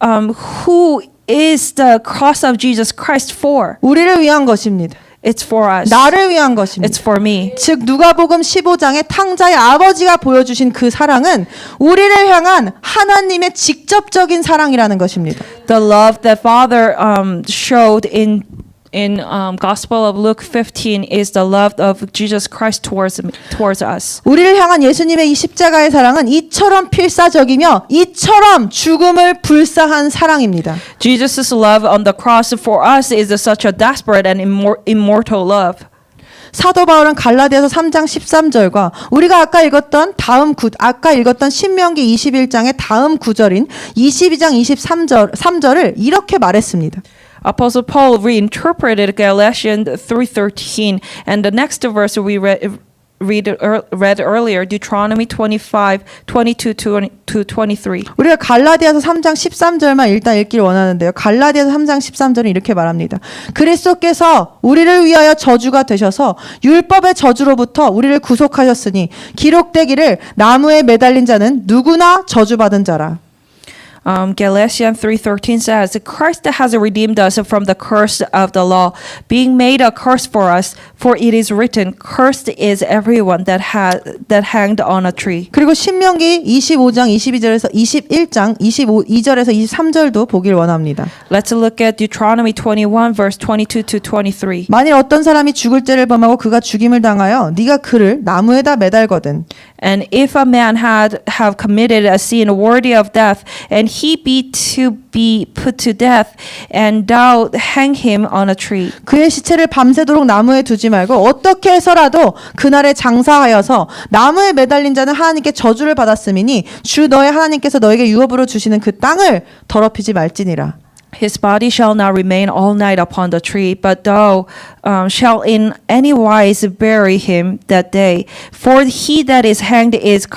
Who is the cross of Jesus Christ for? 우리를 위한 것입니다. It's for us. 나를 위한 것입니다. It's for me. 즉 누가복음 15장에 탕자의 아버지가 보여주신 그 사랑은 우리를 향한 하나님의 직접적인 사랑이라는 것입니다. The love that Father showed in Gospel of Luke 15 is the love of Jesus Christ towards us. 우리를 향한 예수님의 이 십자가의 사랑은 이처럼 필사적이며 이처럼 죽음을 불사한 사랑입니다. Jesus' love on the cross for us is such a desperate and immortal love. 사도 바울은 갈라디아서 3장 13절과 우리가 아까 읽었던 신명기 21장의 다음 구절인 22장 23절을 이렇게 말했습니다. Apostle Paul reinterpreted Galatians 3:13, and the next verse we read earlier, Deuteronomy 25:22-23. 우리가 갈라디아서 3장 13절만 일단 읽기를 원하는데요. 갈라디아서 3장 13절은 이렇게 말합니다. 그리스도께서 우리를 위하여 저주가 되셔서 율법의 저주로부터 우리를 구속하셨으니 기록되기를 나무에 매달린 자는 누구나 저주받은 자라. Galatians 3:13 says, Christ has redeemed us from the curse of the law, being made a curse for us, for it is written, cursed is everyone that hanged on a tree. 그리고 신명기 25장 22절에서 21장 22절에서 23절도 보길 원합니다. Let's look at Deuteronomy 21 verse 22-23. 만일 어떤 사람이 죽을 죄를 범하고 그가 죽임을 당하여 네가 그를 나무에다 매달거든. And if a man have committed a sin worthy of death, and he be put to death, and thou hang him on a tree. 그의 시체를 밤새도록 나무에 두지 말고 어떻게 해서라도 그날에 장사하여서 나무에 매달린 자는 하나님께 저주를 받았음이니 주 너의 하나님께서 너에게 유업으로 주시는 그 땅을 더럽히지 말지니라. His body shall not remain all night upon the tree, but thou shalt in any wise bury him that day. For he that is hanged is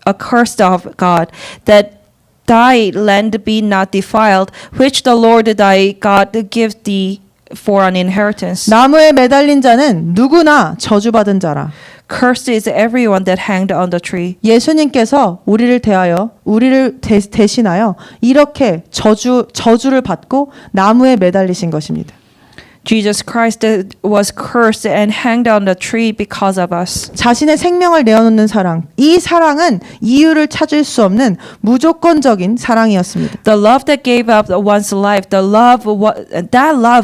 accursed of God, that thy land be not defiled, which the Lord thy God gives thee for an inheritance. 나무에 매달린 자는 누구나 저주받은 자라. Cursed is everyone that hanged on the tree. 예수님께서 우리를 대신하여 이렇게 저주를 받고 나무에 매달리신 것입니다. Jesus Christ was cursed and hanged on the tree because of us. 자신의 생명을 내어놓는 사랑, 이 사랑은 이유를 찾을 수 없는 무조건적인 사랑이었습니다. The love that gave up one's life, that love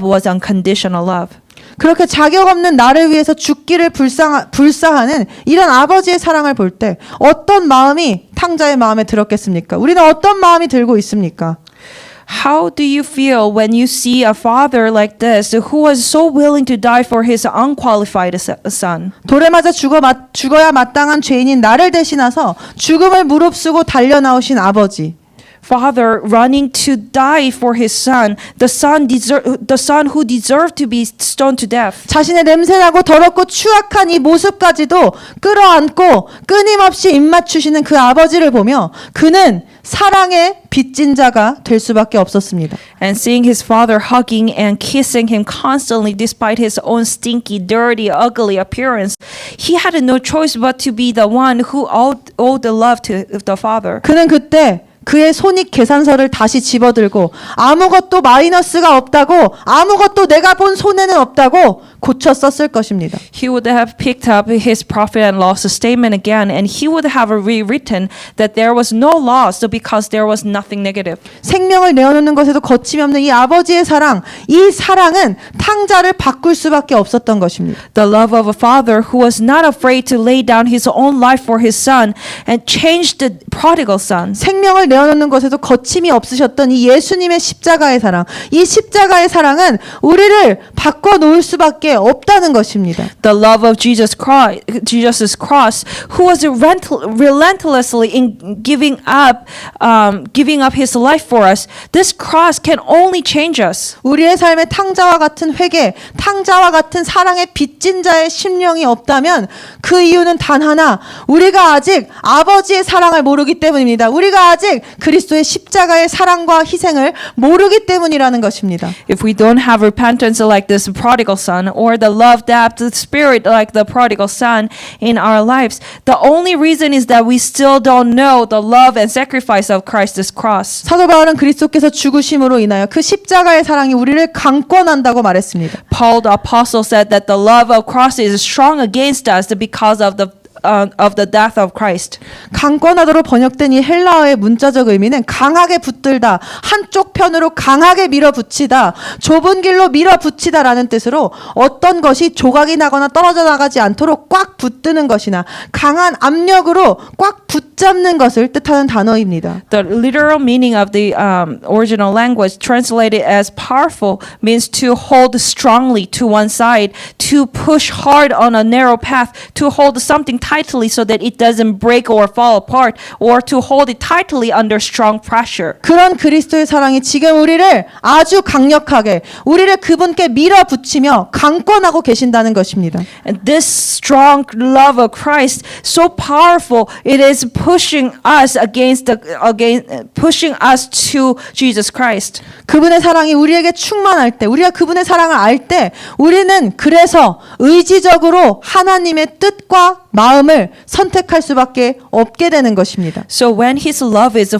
was unconditional love. 그렇게 자격 없는 나를 위해서 죽기를 불사하는 이런 아버지의 사랑을 볼 때 어떤 마음이 탕자의 마음에 들었겠습니까? 우리는 어떤 마음이 들고 있습니까? How do you feel when you see a father like this who was so willing to die for his unqualified son? 돌에 맞아 죽어야 마땅한 죄인인 나를 대신하서 죽음을 무릅쓰고 달려나오신 아버지. Father running to die for his son, the son who deserved to be stoned to death. 자신의 냄새나고 더럽고 추악한 이 모습까지도 끌어안고 끊임없이 입맞추시는 그 아버지를 보며 그는 사랑의 빚진 자가 될 수밖에 없었습니다. And seeing his father hugging and kissing him constantly despite his own stinky, dirty, ugly appearance, he had no choice but to be the one who owed the love to the father. 그는 그때 그의 손익 계산서를 다시 집어들고 아무것도 마이너스가 없다고, 아무것도 내가 본 손해는 없다고 고쳐 썼을 것입니다. He would have picked up his profit and loss statement again, and he would have rewritten that there was no loss because there was nothing negative. 생명을 내어놓는 것에도 거침이 없는 이 아버지의 사랑, 이 사랑은 탕자를 바꿀 수밖에 없었던 것입니다. The love of a father who was not afraid to lay down his own life for his son and changed the prodigal son. 생명을 내어놓는 것에도 거침이 없으셨던 이 예수님의 십자가의 사랑, 이 십자가의 사랑은 우리를 바꿔놓을 수밖에 없다는 것입니다. The love of Jesus's cross, who was relentlessly in giving up his life for us. This cross can only change us. 우리의 삶에 탕자와 같은 회개, 탕자와 같은 사랑의 빚진 자의 심령이 없다면 그 이유는 단 하나, 우리가 아직 아버지의 사랑을 모르기 때문입니다. 우리가 아직 그리스도의 십자가의 사랑과 희생을 모르기 때문이라는 것입니다. If we don't have repentance like this prodigal son, or the love that the spirit like the prodigal son in our lives, the only reason is that we still don't know the love and sacrifice of Christ's cross. 사도 바울은 그리스도께서 죽으심으로 인하여 그 십자가의 사랑이 우리를 강권한다고 말했습니다. Paul the apostle said that the love of cross is strong against us because of the death of Christ. 강권하도록 번역된 이 헬라어의 문자적 의미는 강하게 붙들다, 한쪽 편으로 강하게 밀어붙이다, 좁은 길로 밀어붙이다라는 뜻으로 어떤 것이 조각이 나거나 떨어져 나가지 않도록 꽉 붙드는 것이나 강한 압력으로 꽉 붙잡는 것을 뜻하는 단어입니다. The literal meaning of the original language translated as powerful means to hold strongly to one side, to push hard on a narrow path, to hold something tightly so that it doesn't break or fall apart, or to hold it tightly under strong pressure. 그런 그리스도의 사랑이 지금 우리를 아주 강력하게, 우리를 그분께 밀어붙이며 강권하고 계신다는 것입니다. And this strong love of Christ, so powerful, it is pushing us pushing us to Jesus Christ. 그분의 사랑이 우리에게 충만할 때, 우리가 그분의 사랑을 알 때, 우리는 그래서 의지적으로 하나님의 뜻과 마음을 선택할 수밖에 없게 되는 것입니다. So when His love is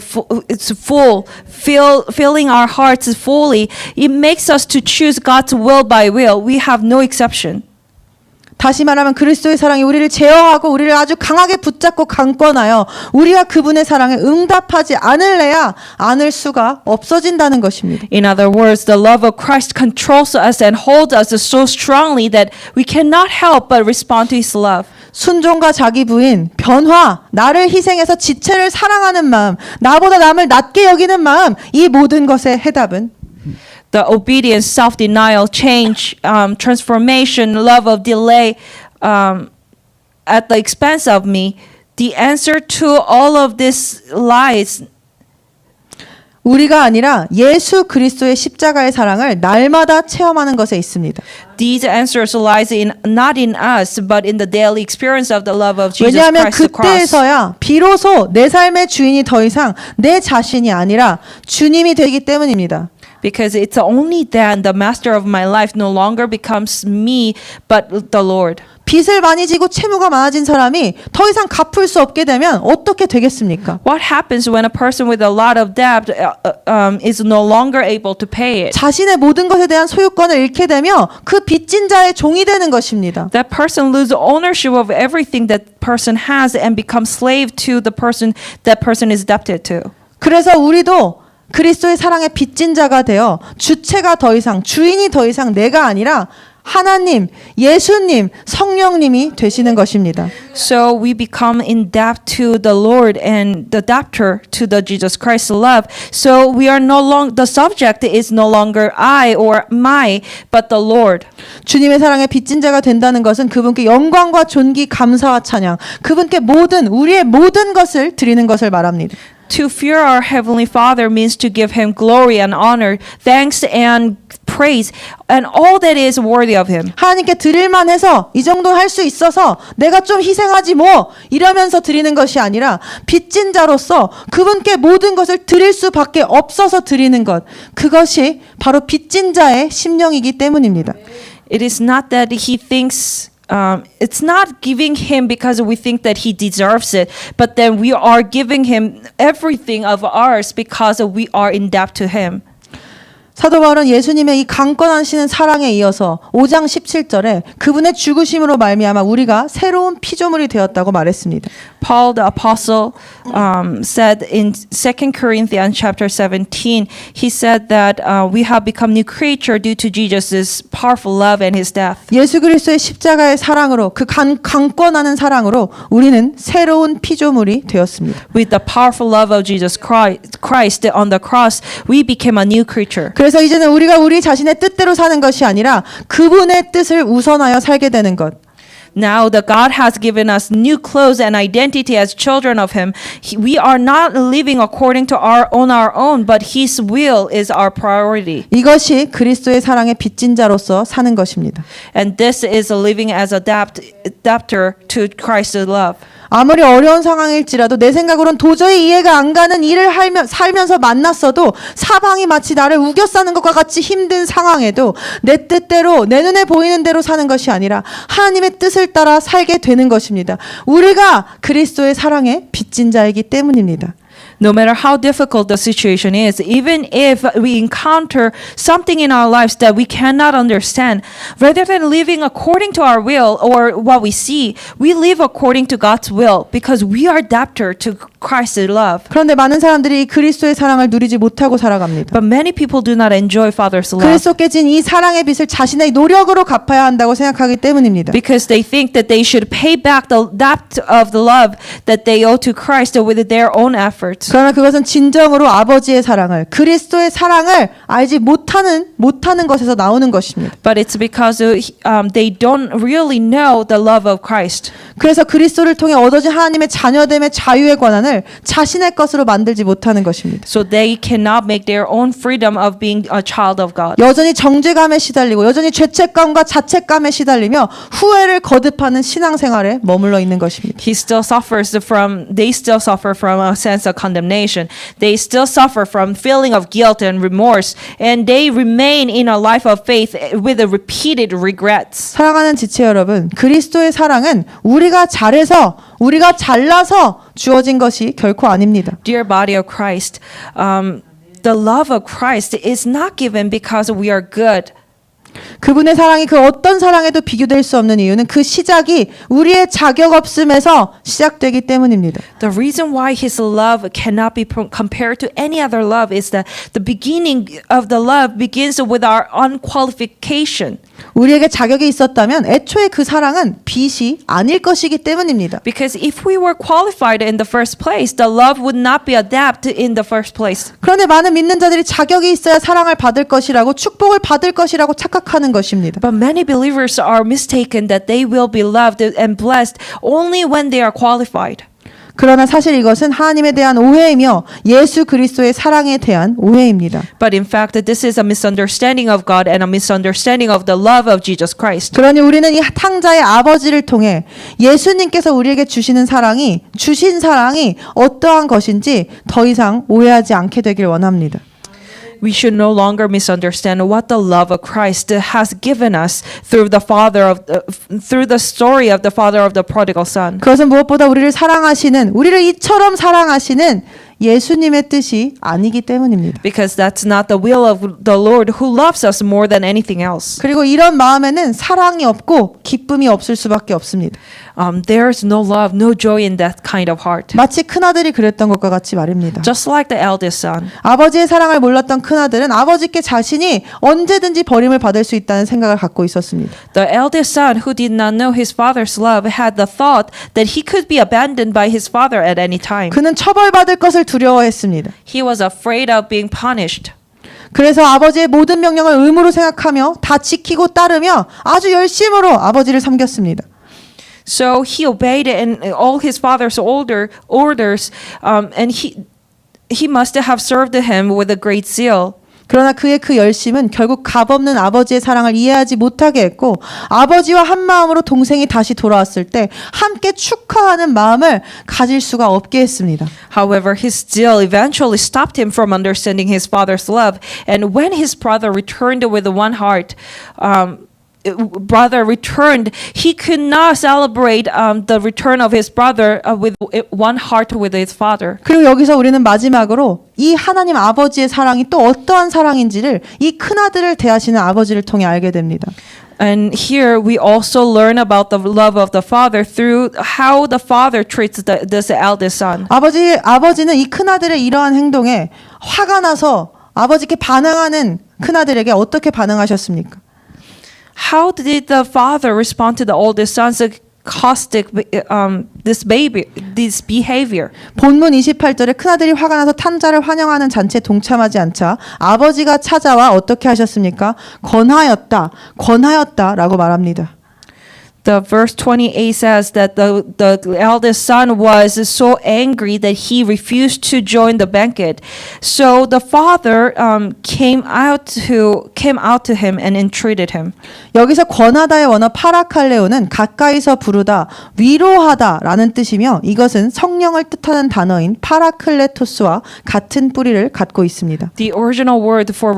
filling our hearts fully, it makes us to choose God's will by will. We have no exception. 다시 말하면 그리스도의 사랑이 우리를 제어하고 우리를 아주 강하게 붙잡고 강권하여 우리가 그분의 사랑에 응답하지 않을 수가 없어진다는 것입니다. In other words, the love of Christ controls us and holds us so strongly that we cannot help but respond to His love. 순종과 자기 부인, 변화, 나를 희생해서 지체를 사랑하는 마음, 나보다 남을 낮게 여기는 마음, 이 모든 것의 해답은 The obedience, self-denial, change, transformation, love of delay at the expense of me, the answer to all of this lies. 우리가 아니라 예수 그리스도의 십자가의 사랑을 날마다 체험하는 것에 있습니다. These answers lies not in us, but in the daily experience of the love of Jesus 왜냐하면 Christ the cross. 그때에서야 비로소 내 삶의 주인이 더 이상 내 자신이 아니라 주님이 되기 때문입니다. Because it's only then the master of my life no longer becomes me, but the Lord. 빚을 많이 지고 채무가 많아진 사람이 더 이상 갚을 수 없게 되면 어떻게 되겠습니까? What happens when a person with a lot of debt is no longer able to pay it? 자신의 모든 것에 대한 소유권을 잃게 되며 그 빚진 자의 종이 되는 것입니다. That person loses ownership of everything that person has and becomes slave to the person that person is indebted to. 그래서 우리도 그리스도의 사랑의 빚진 자가 되어 주체가 더 이상, 주인이 더 이상 내가 아니라 하나님, 예수님, 성령님이 되시는 것입니다. So we become in debt to the Lord and the debtor to the Jesus Christ's love. So we are no longer, the subject is no longer I or my, but the Lord. 주님의 사랑의 빚진 자가 된다는 것은 그분께 영광과 존귀, 감사와 찬양, 그분께 우리의 모든 것을 드리는 것을 말합니다. To fear our Heavenly Father means to give Him glory and honor, thanks and praise, and all that is worthy of Him. 하나님께 드릴만 해서 이 정도 할 수 있어서 내가 좀 희생하지 뭐 이러면서 드리는 것이 아니라 빚진 자로서 그분께 모든 것을 드릴 수밖에 없어서 드리는 것, 그것이 바로 빚진 자의 심령이기 때문입니다. It is not that He thinks it's not giving Him because we think that He deserves it, but then we are giving Him everything of ours because we are in debt to Him. 사도 바울은 예수님의 이 강권하시는 사랑에 이어서 5장 17절에 그분의 죽으심으로 말미암아 우리가 새로운 피조물이 되었다고 말했습니다. Paul the apostle said in 2 Corinthians chapter 17, he said that we have become new creature due to Jesus' powerful love and his death. 예수 그리스도의 십자가의 사랑으로 그 강권하는 사랑으로 우리는 새로운 피조물이 되었습니다. With the powerful love of Jesus Christ on the cross, we became a new creature. 그래서 이제는 우리가 우리 자신의 뜻대로 사는 것이 아니라 그분의 뜻을 우선하여 살게 되는 것. Now that God has given us new clothes and identity as children of Him, we are not living according to our own, but His will is our priority. 이것이 그리스도의 사랑의 빚진 자로서 사는 것입니다. And this is a living as adapter to Christ's love. 아무리 어려운 상황일지라도 내 생각으로는 도저히 이해가 안 가는 일을 살면서 만났어도 사방이 마치 나를 우겨싸는 것과 같이 힘든 상황에도 내 뜻대로 내 눈에 보이는 대로 사는 것이 아니라 하나님의 뜻을 따라 살게 되는 것입니다. 우리가 그리스도의 사랑에 빚진 자이기 때문입니다. No matter how difficult the situation is, even if we encounter something in our lives that we cannot understand, rather than living according to our will or what we see, we live according to God's will because we are adapter to Christ's love. 그런데 많은 사람들이 그리스도의 사랑을 누리지 못하고 살아갑니다. But many people do not enjoy Father's love 그리스도께 진 이 사랑의 빚을 자신의 노력으로 갚아야 한다고 생각하기 때문입니다. because they think that they should pay back the debt of the love that they owe to Christ with their own efforts. 그러나 그것은 진정으로 아버지의 사랑을 그리스도의 사랑을 알지 못하는 것에서 나오는 것입니다. But it's because they don't really know the love of Christ. 그래서 그리스도를 통해 얻어진 하나님의 자녀됨의 자유에 관한을 자신의 것으로 만들지 못하는 것입니다. So they cannot make their own freedom of being a child of God. 여전히 정죄감에 시달리고 여전히 죄책감과 자책감에 시달리며 후회를 거듭하는 신앙생활에 머물러 있는 것입니다. They still suffer from a sense of condemnation. They still suffer from feeling of guilt and remorse, and they remain in a life of faith with repeated regrets. 사랑하는 지체 여러분, 그리스도의 사랑은 우리가 잘해서 우리가 잘나서 주어진 것이 결코 아닙니다. Dear body of Christ, the love of Christ is not given because we are good. 그분의 사랑이 그 어떤 사랑에도 비교될 수 없는 이유는 그 시작이 우리의 자격 없음에서 시작되기 때문입니다. The reason why His love cannot be compared to any other love is that the beginning of the love begins with our unqualification. 우리에게 자격이 있었다면 애초에 그 사랑은 빚이 아닐 것이기 때문입니다. Because if we were qualified in the first place, the love would not be adapted in the first place. 그런데 많은 믿는 자들이 자격이 있어야 사랑을 받을 것이라고 축복을 받을 것이라고 착각하는 것입니다. But many believers are mistaken that they will be loved and blessed only when they are qualified. 그러나 사실 이것은 하나님에 대한 오해이며 예수 그리스도의 사랑에 대한 오해입니다. But in fact, this is a misunderstanding of God and a misunderstanding of the love of Jesus Christ. 그러니 우리는 이 탕자의 아버지를 통해 예수님께서 우리에게 주신 사랑이 어떠한 것인지 더 이상 오해하지 않게 되길 원합니다. We should no longer misunderstand what the love of Christ has given us through the story of the father of the prodigal son. 그것은 무엇보다 우리를 이처럼 사랑하시는 예수님의 뜻이 아니기 때문입니다. Because that's not the will of the Lord who loves us more than anything else. 그리고 이런 마음에는 사랑이 없고 기쁨이 없을 수밖에 없습니다. There's no love, no joy in that kind of heart. 마치 큰아들이 그랬던 것과 같이 말입니다. Just like the eldest son. 아버지의 사랑을 몰랐던 큰아들은 아버지께 자신이 언제든지 버림을 받을 수 있다는 생각을 갖고 있었습니다. The eldest son who did not know his father's love had the thought that he could be abandoned by his father at any time. 그는 처벌받을 것을 두려워했습니다. He was afraid of being punished. 그래서 아버지의 모든 명령을 의무로 생각하며 다 지키고 따르며 아주 열심으로 아버지를 섬겼습니다. So he obeyed in all his father's orders, and he must have served him with a great zeal. 그러나 그의 그 열심은 결국 값없는 아버지의 사랑을 이해하지 못하게 했고 아버지와 한 마음으로 동생이 다시 돌아왔을 때 함께 축하하는 마음을 가질 수가 없게 했습니다. However, his zeal eventually stopped him from understanding his father's love, and when his brother returned with one heart, brother returned, he could not celebrate the return of his brother with one heart with his father. 그리고 여기서 우리는 마지막으로 이 하나님 아버지의 사랑이 또 어떠한 사랑인지를 이 큰아들을 대하시는 아버지를 통해 알게 됩니다. And here we also learn about the love of the father through how the father treats this eldest son. 아버지는 이 큰아들의 이러한 행동에 화가 나서 아버지께 반항하는 큰아들에게 어떻게 반응하셨습니까? How did the father respond to the oldest son's caustic this behavior? 본문 28절에 큰아들이 화가 나서 탕자를 환영하는 잔치에 동참하지 않자 아버지가 찾아와 어떻게 하셨습니까? 권하였다라고 말합니다. The verse 28 says that the eldest son was so angry that he refused to join the banquet. So the father came out to him and entreated him. 여기서 권하다의 원어 파라칼레오는 가까이서 부르다, 위로하다라는 뜻이며 이것은 성령을 뜻하는 단어인 파라클레토스와 같은 뿌리를 갖고 있습니다. The original word for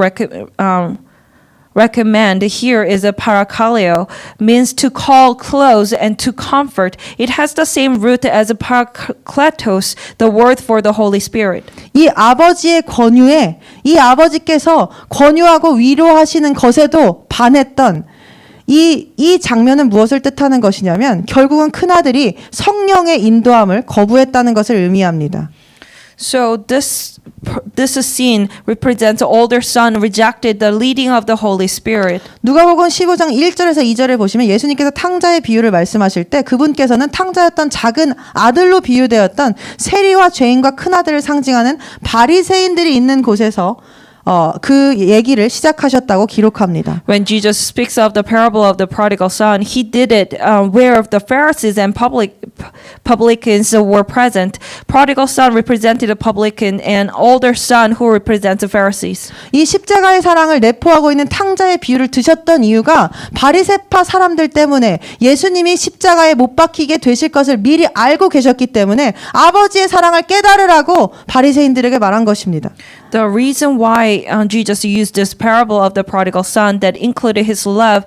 recommend here is a parakaleo, means to call close and to comfort. It has the same root as a parakletos, the word for the Holy Spirit. 이 아버지의 권유에 이 아버지께서 권유하고 위로하시는 것에도 반했던 이 장면은 무엇을 뜻하는 것이냐면 결국은 큰아들이 성령의 인도함을 거부했다는 것을 의미합니다. So this scene represents the older son rejected the leading of the Holy Spirit. 누가복음 15장 1절에서 2절에 보시면 예수님께서 탕자의 비유를 말씀하실 때 그분께서는 탕자였던 작은 아들로 비유되었던 세리와 죄인과 큰아들을 상징하는 바리새인들이 있는 곳에서 그 얘기를 시작하셨다고 기록합니다. When Jesus speaks of the parable of the prodigal son, he did it where the Pharisees and publicans were present. Prodigal son represented a publican and older son who represents the Pharisees. 이 십자가의 사랑을 내포하고 있는 탕자의 비유를 드셨던 이유가 바리새파 사람들 때문에 예수님이 십자가에 못 박히게 되실 것을 미리 알고 계셨기 때문에 아버지의 사랑을 깨달으라고 바리새인들에게 말한 것입니다. The reason why Jesus used this parable of the prodigal son that included his love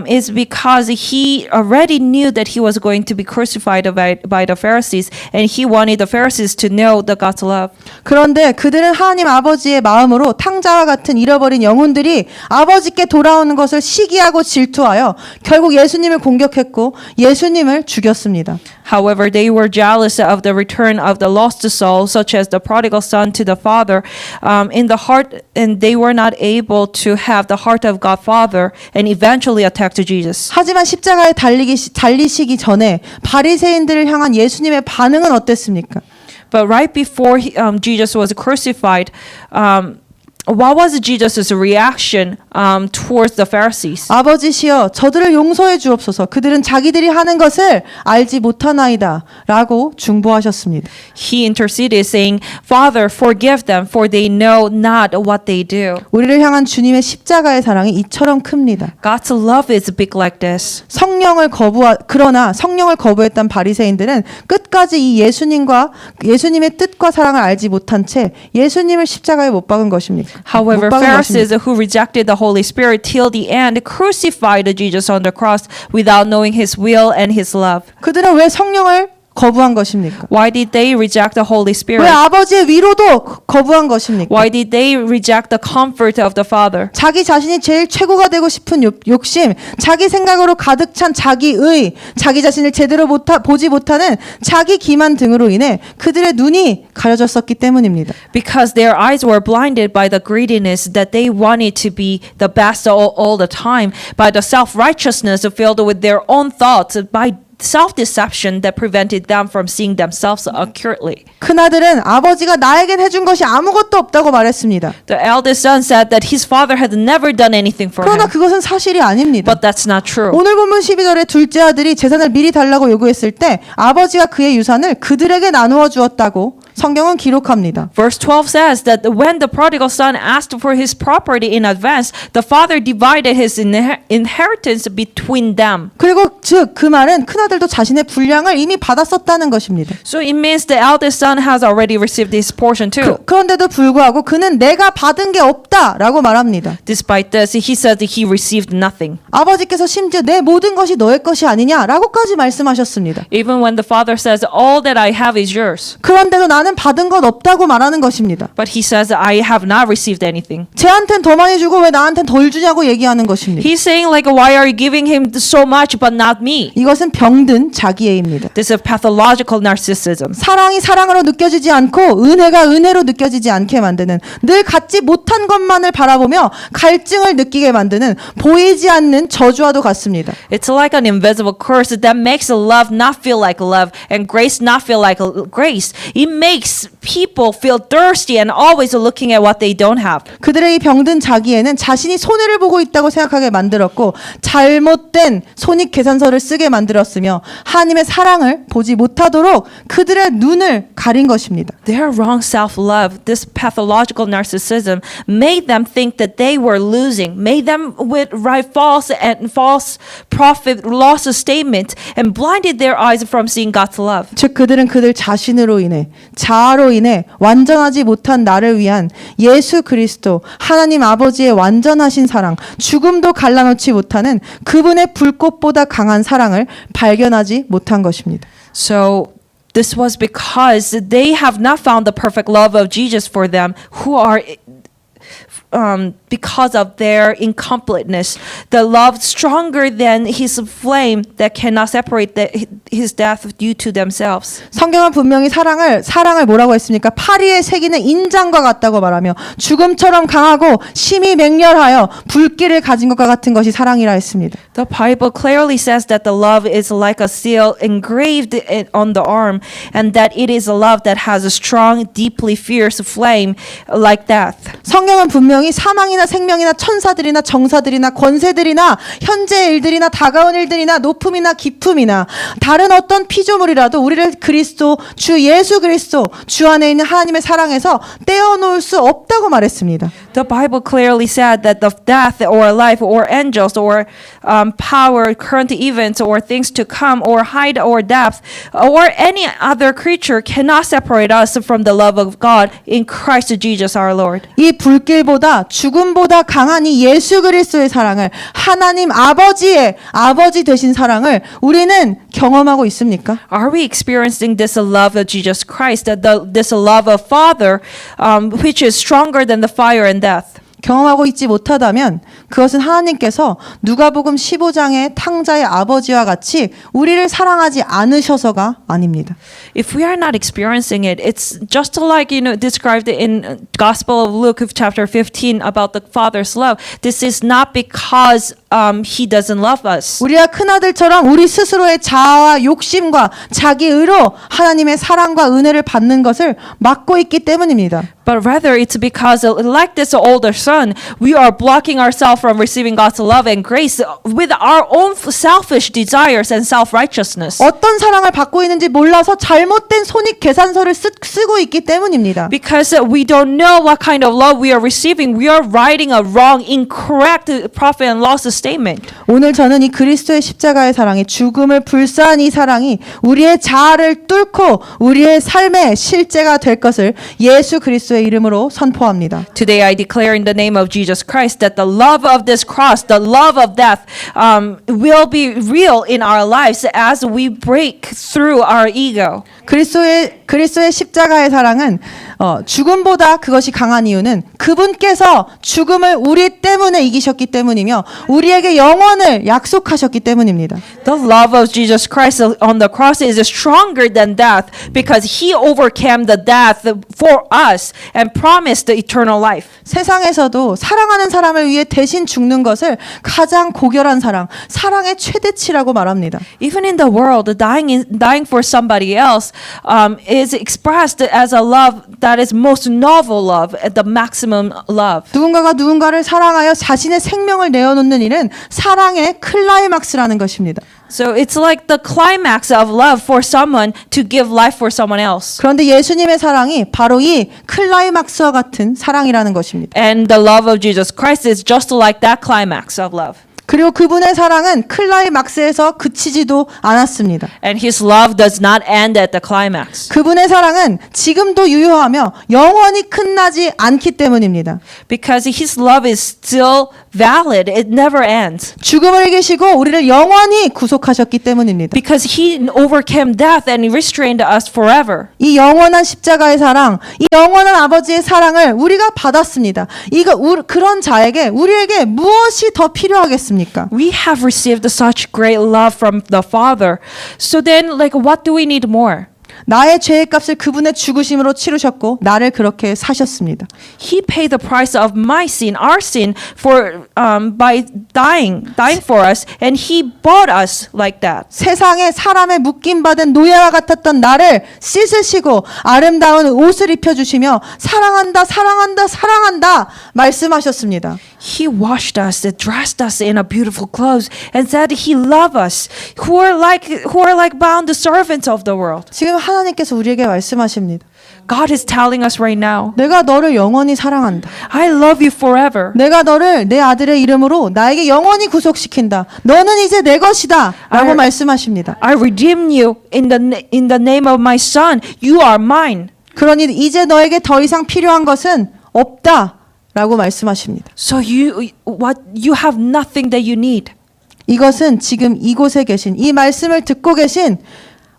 is because he already knew that he was going to be crucified by the Pharisees, and he wanted the Pharisees to know the God's love. 그런데 그들은 하나님 아버지의 마음으로 탕자와 같은 잃어버린 영혼들이 아버지께 돌아오는 것을 시기하고 질투하여 결국 예수님을 공격했고 예수님을 죽였습니다. However, they were jealous of the return of the lost soul, such as the prodigal son to the father, in the heart, and they were not able to have the heart of God Father, and eventually attacked Jesus. 하지만 십자가에 달리시기 전에 바리새인들을 향한 예수님의 반응은 어땠습니까? But right before Jesus was crucified, what was Jesus' reaction towards the Pharisees? 아버지시여 저들을 용서해 주옵소서 그들은 자기들이 하는 것을 알지 못하나이다 라고 중보하셨습니다. He interceded saying, Father, forgive them, for they know not what they do. 우리를 향한 주님의 십자가의 사랑이 이처럼 큽니다. God's love is big like this. 그러나 성령을 거부했던 바리새인들은 끝까지 이 예수님의 뜻과 사랑을 알지 못한 채 예수님을 십자가에 못 박은 것입니다. However, Pharisees who rejected the Holy Spirit till the end crucified Jesus on the cross without knowing His will and His love. 그들은 왜 성령을 거부한 것입니까? Why did they reject the Holy 왜 Spirit? 아버지의 위로도 거부한 것입니까? Why did they reject the comfort of the Father? 자기 자신이 제일 최고가 되고 싶은 욕심, 자기 생각으로 가득 찬 자기의, 자기 자신을 제대로 보지 못하는 자기 기만 등으로 인해 그들의 눈이 가려졌었기 때문입니다. Because their eyes were blinded by the greediness that they wanted to be the best all the time, by the self-righteousness filled with their own thoughts, by self-deception that prevented them from seeing themselves accurately. 큰아들은 아버지가 나에겐 해준 것이 아무것도 없다고 말했습니다. The eldest son said that his father had never done anything for 그러나 him. 그것은 사실이 아닙니다. But that's not true. 오늘 본문 12절에 둘째 아들이 재산을 미리 달라고 요구했을 때 아버지가 그의 유산을 그들에게 나누어 주었다고 성경은 기록합니다. Verse 12 says that when the prodigal son asked for his property in advance, the father divided his inheritance between them. 그리고 즉 그 말은 큰아들도 자신의 분량을 이미 받았었다는 것입니다. So it means the eldest son has already received his portion too. 그런데도 불구하고 그는 내가 받은 게 없다라고 말합니다. Despite this, he said that he received nothing. 아버지께서 심지어 내 모든 것이 너의 것이 아니냐라고까지 말씀하셨습니다. Even when the father says, all that I have is yours. 그런데도 나는 받은 것 없다고 말하는 것입니다. But he says, I have not received anything. 쟤한텐 더 많이 주고 왜 나한텐 덜 주냐고 얘기하는 것입니다. He's saying like, why are you giving him so much but not me? 이것은 병든 자기애입니다. This is pathological narcissism. 사랑이 사랑으로 느껴지지 않고 은혜가 은혜로 느껴지지 않게 만드는, 늘 갖지 못한 것만을 바라보며 갈증을 느끼게 만드는 보이지 않는 저주와도 같습니다. It's like an invisible curse that makes love not feel like love and grace not feel like grace. It makes people feel thirsty and always looking at what they don't have. 그들의 이 병든 자기애는 자신이 손해를 보고 있다고 생각하게 만들었고 잘못된 손익 계산서를 쓰게 만들었으며 하나님의 사랑을 보지 못하도록 그들의 눈을 가린 것입니다. Their wrong self-love, this pathological narcissism, made them think that they were losing, made them write false profit loss statement, and blinded their eyes from seeing God's love. 즉 그들은 그들 자신으로 인해 자아로 인해 완전하지 못한 나를 위한 예수 그리스도 하나님 아버지의 완전하신 사랑, 죽음도 갈라놓지 못하는 그분의 불꽃보다 강한 사랑을 발견하지 못한 것입니다. So this was because they have not found the perfect love of Jesus for them, who are because of their incompleteness, the love stronger than his flame that cannot separate his death due to themselves. 성경은 분명히 사랑을 뭐라고 했습니까? 파리에 새기는 인장과 같다고 말하며 죽음처럼 강하고 심히 맹렬하여 불길을 가진 것과 같은 것이 사랑이라 했습니다. The Bible clearly says that the love is like a seal engraved on the arm, and that it is a love that has a strong, deeply fierce flame like death. 성경은 분명히 사망이나 생명이나 천사들이나 정사들이나 권세들이나 현재의 일들이나 다가온 일들이나 높음이나 깊음이나 다른 어떤 피조물이라도 우리를 그리스도 주 예수 그리스도 주 안에 있는 하나님의 사랑에서 떼어놓을 수 없다고 말했습니다. The Bible clearly said that the death or life or angels or power, current events or things to come or height or depth or any other creature cannot separate us from the love of God in Christ Jesus our Lord. 이 불길보다 죽음보다 강한 이 예수 그리스도의 사랑을, 하나님 아버지 되신 사랑을 우리는 경험하고 있습니까? Are we experiencing this love of Jesus Christ, this love of Father, which is stronger than the fire and death? 경험하고 있지 못하다면 그것은 하나님께서 누가복음 15장의 탕자의 아버지와 같이 우리를 사랑하지 않으셔서가 아닙니다. If we are not experiencing it, it's just like described in Gospel of Luke chapter 15 about the Father's love. This is not because He doesn't love us. 우리가 큰아들처럼 우리 스스로의 자아와 욕심과 자기 의로 하나님의 사랑과 은혜를 받는 것을 막고 있기 때문입니다. But rather, it's because, like this older son, we are blocking ourselves from receiving God's love and grace with our own selfish desires and self-righteousness. 어떤 사랑을 받고 있는지 몰라서 잘못된 손익 계산서를 쓰고 있기 때문입니다. Because we don't know what kind of love we are receiving, we are writing a wrong, incorrect profit and loss statement. 오늘 저는 이 그리스도의 십자가의 사랑이, 죽음을 불사한 이 사랑이 우리의 자아를 뚫고 우리의 삶의 실제가 될 것을 예수 그리스도의 이름으로 선포합니다. Today I declare in the name of Jesus Christ that the love of this cross, the love of death, will be real in our lives as we break through our ego. 그리스도의 십자가의 사랑은 죽음보다 그것이 강한 이유는 그분께서 죽음을 우리 때문에 이기셨기 때문이며 우리에게 영원을 약속하셨기 때문입니다. The love of Jesus Christ on the cross is stronger than death because He overcame the death for us and promised the eternal life. 세상에서도 사랑하는 사람을 위해 대신 죽는 것을 가장 고결한 사랑의 최대치라고 말합니다. Even in the world, dying for somebody else is expressed as a love that is most novel love, the maximum love. 누군가가 누군가를 사랑하여 자신의 생명을 내어놓는 일은 사랑의 클라이막스라는 것입니다. So it's like the climax of love for someone to give life for someone else. 그런데 예수님의 사랑이 바로 이 클라이막스와 같은 사랑이라는 것입니다. And the love of Jesus Christ is just like that climax of love. 그리고 그분의 사랑은 클라이막스에서 그치지도 않았습니다. And his love does not end at the climax. 그분의 사랑은 지금도 유효하며 영원히 끝나지 않기 때문입니다. Because his love is still valid. It never ends. 죽음을 이기시고 우리를 영원히 구속하셨기 때문입니다. Because he overcame death and restrained us forever. 이 영원한 십자가의 사랑, 이 영원한 아버지의 사랑을 우리가 받았습니다. 그런 자에게 우리에게 무엇이 더 필요하겠습니까? We have received such great love from the Father. So then, what do we need more? 나의 죄의 값을 그분의 죽으심으로 치르셨고 나를 그렇게 사셨습니다. He paid the price of my sin, our sin, by dying for us, and He bought us like that. 세상에 사람의 묶임받은 노예와 같았던 나를 씻으시고 아름다운 옷을 입혀주시며 사랑한다, 사랑한다, 사랑한다 말씀하셨습니다. He washed us, dressed us in a beautiful clothes, and said He loved us, who are like bound servants of the world. 지금 하나님께서 우리에게 말씀하십니다. God is telling us right now, 내가 너를 영원히 사랑한다. I love you forever. 내가 너를 내 아들의 이름으로 나에게 영원히 구속시킨다. 너는 이제 내 것이다. 라고 말씀하십니다. I redeem you in the name of my Son. You are mine. 그러니 이제 너에게 더 이상 필요한 것은 없다. 라고 말씀하십니다. So you have nothing that you need. 이것은 지금 이곳에 계신 이 말씀을 듣고 계신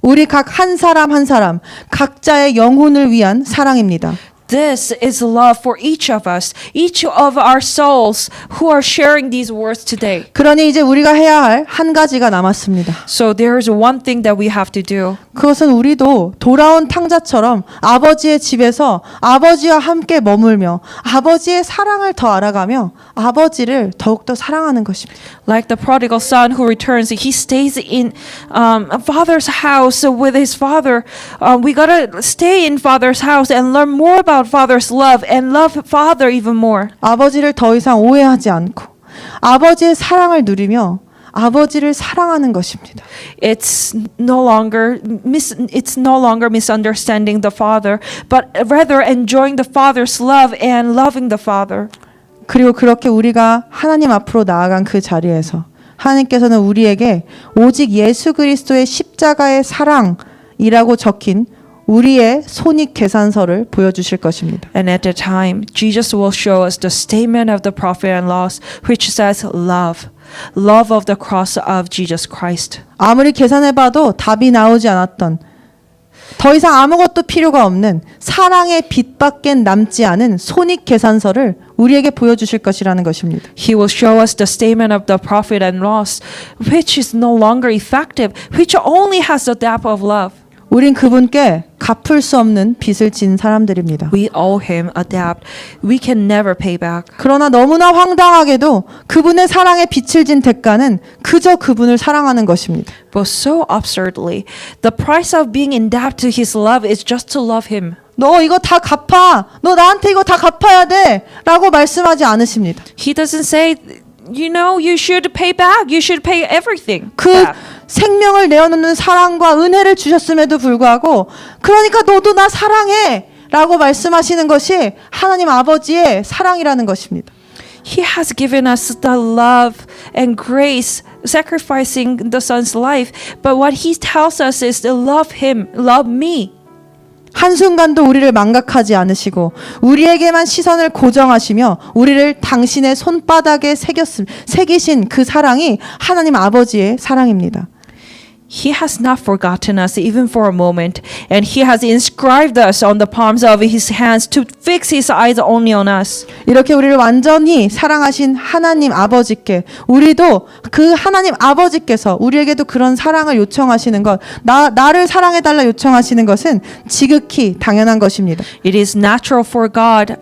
우리 각 한 사람 한 사람 각자의 영혼을 위한 사랑입니다. This is love for each of us, each of our souls who are sharing these words today. 그러니 이제 우리가 해야 할 한 가지가 남았습니다. So there is one thing that we have to do. 그것은 우리도 돌아온 탕자처럼 아버지의 집에서 아버지와 함께 머물며 아버지의 사랑을 더 알아가며 아버지를 더욱더 사랑하는 것입니다. Like the prodigal son who returns, he stays in a father's house with his father. We gotta stay in father's house and learn more about father's love and love father even more. 아버지를 더 이상 오해하지 않고 아버지의 사랑을 누리며 아버지를 사랑하는 것입니다. It's no longer misunderstanding the father, but rather enjoying the father's love and loving the father. 그리고 그렇게 우리가 하나님 앞으로 나아간 그 자리에서 하나님께서는 우리에게 오직 예수 그리스도의 십자가의 사랑이라고 적힌 우리의 손익 계산서를 보여주실 것입니다. And at that time, Jesus will show us the statement of the prophet and laws, which says love of the cross of Jesus Christ. 아무리 계산해봐도 답이 나오지 않았던 더 이상 아무것도 필요가 없는 사랑의 빛밖에 남지 않은 손익 계산서를 우리에게 보여주실 것이라는 것입니다. He will show us the statement of the prophet and laws, which is no longer effective, which only has the depth of love. 우린 그분께 갚을 수 없는 빚을 진 사람들입니다. We owe him a debt we can never pay back. 그러나 너무나 황당하게도 그분의 사랑에 빚을 진 대가는 그저 그분을 사랑하는 것입니다. But so absurdly, the price of being in debt to his love is just to love him. 너 이거 다 갚아. 너 나한테 이거 다 갚아야 돼. 라고 말씀하지 않으십니다. He doesn't say, you should pay back. You should pay everything 그 back. 생명을 내어놓는 사랑과 은혜를 주셨음에도 불구하고 그러니까 너도 나 사랑해 라고 말씀하시는 것이 하나님 아버지의 사랑이라는 것입니다. He has given us the love and grace, sacrificing the son's life. But what he tells us is to love him, love me. 한순간도 우리를 망각하지 않으시고 우리에게만 시선을 고정하시며 우리를 당신의 손바닥에 새기신 그 사랑이 하나님 아버지의 사랑입니다. He has not forgotten us even for a moment, and he has inscribed us on the palms of his hands to fix his eyes only on us. 이렇게 우리를 완전히 사랑하신 하나님 아버지께 우리도 그 하나님 아버지께서 우리에게도 그런 사랑을 요청하시는 것, 나를 사랑해달라 요청하시는 것은 지극히 당연한 것입니다. It is natural for God,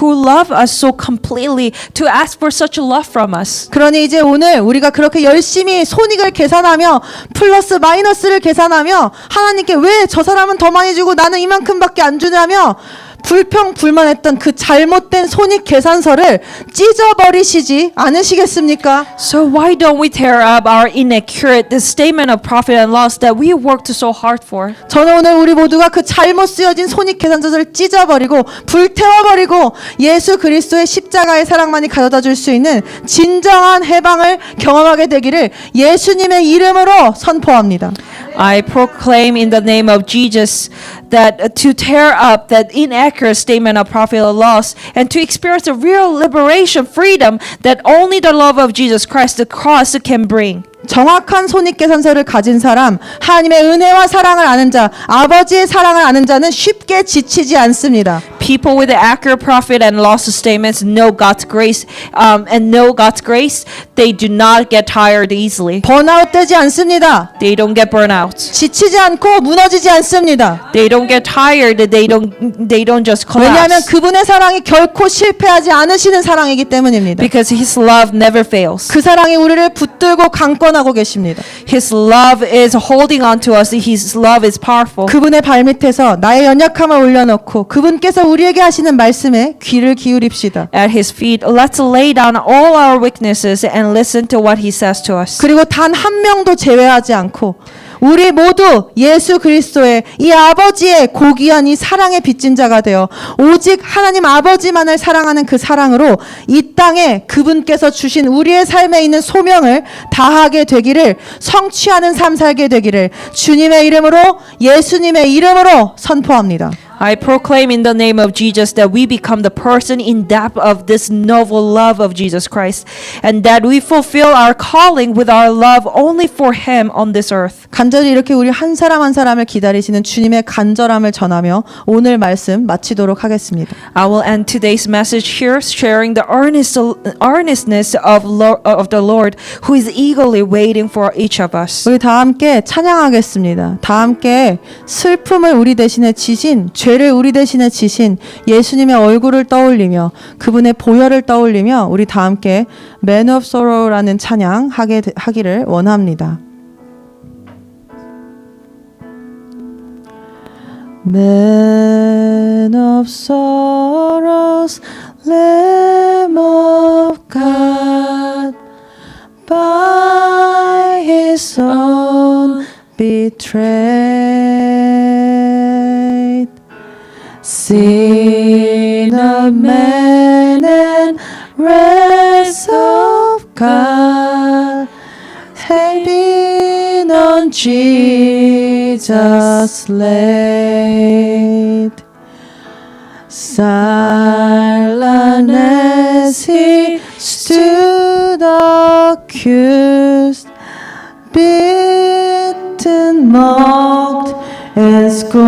who love us so completely, to ask for such love from us. 그러니 이제 오늘 우리가 그렇게 열심히 손익을 계산하며 플러스 마이너스를 계산하며 하나님께 왜 저 사람은 더 많이 주고 나는 이만큼밖에 안 주냐며 불평불만했던 그 잘못된 손익 계산서를 찢어버리시지 않으시겠습니까? So why don't we tear up our inaccurate the statement of profit and loss that we worked so hard for? 저는 오늘 우리 모두가 그 잘못 쓰여진 손익 계산서를 찢어버리고 불태워버리고 예수 그리스도의 십자가의 사랑만이 가져다 줄 수 있는 진정한 해방을 경험하게 되기를 예수님의 이름으로 선포합니다. I proclaim in the name of Jesus that to tear up that inaccurate statement of profit or loss and to experience a real liberation, freedom that only the love of Jesus Christ, the cross, can bring. 정확한 손익계산서를 가진 사람, 하나님의 은혜와 사랑을 아는 자, 아버지의 사랑을 아는 자는 쉽게 지치지 않습니다. People with the accurate profit and loss statements know God's grace and know God's grace. They do not get tired easily. 번아웃 되지 않습니다. They don't get burnout. 지치지 않고 무너지지 않습니다. They don't get tired. They don't just 왜냐하면 collapse. 그분의 사랑이 결코 실패하지 않으시는 사랑이기 때문입니다. Because His love never fails. 그 사랑이 우리를 붙들고 강권하고 계십니다. His love is holding on to us. His love is powerful. 그분의 발밑에서 나의 연약함을 올려놓고 그분께서 우리에게 하시는 말씀에 귀를 기울입시다. At His feet, let's lay down all our weaknesses and listen to what He says to us. 그리고 단 한 명도 제외하지 않고 우리 모두 예수 그리스도의 이 아버지의 고귀한 이 사랑의 빚진 자가 되어 오직 하나님 아버지만을 사랑하는 그 사랑으로 이 땅에 그분께서 주신 우리의 삶에 있는 소명을 다하게 되기를, 성취하는 삶 살게 되기를 주님의 이름으로, 예수님의 이름으로 선포합니다. I proclaim in the name of Jesus that we become the person in depth of this noble love of Jesus Christ, and that we fulfill our calling with our love only for Him on this earth. 간절히 이렇게 우리 한 사람 한 사람을 기다리시는 주님의 간절함을 전하며 오늘 말씀 마치도록 하겠습니다. I will end today's message here, sharing the earnestness of the Lord, who is eagerly waiting for each of us. 우리 다 함께 찬양하겠습니다. 다 함께 슬픔을 우리 대신에 지신, 죄를 우리 대신에 지신 예수님의 얼굴을 떠올리며 그분의 보혈을 떠올리며 우리 다 함께 Man of Sorrow라는 찬양 하기를 원합니다. Man of sorrows, Lamb of God, by His own betrayed, sin of man and wrath of God, had been on Jesus laid. Silent as He stood accused, beaten, mocked, and scorned,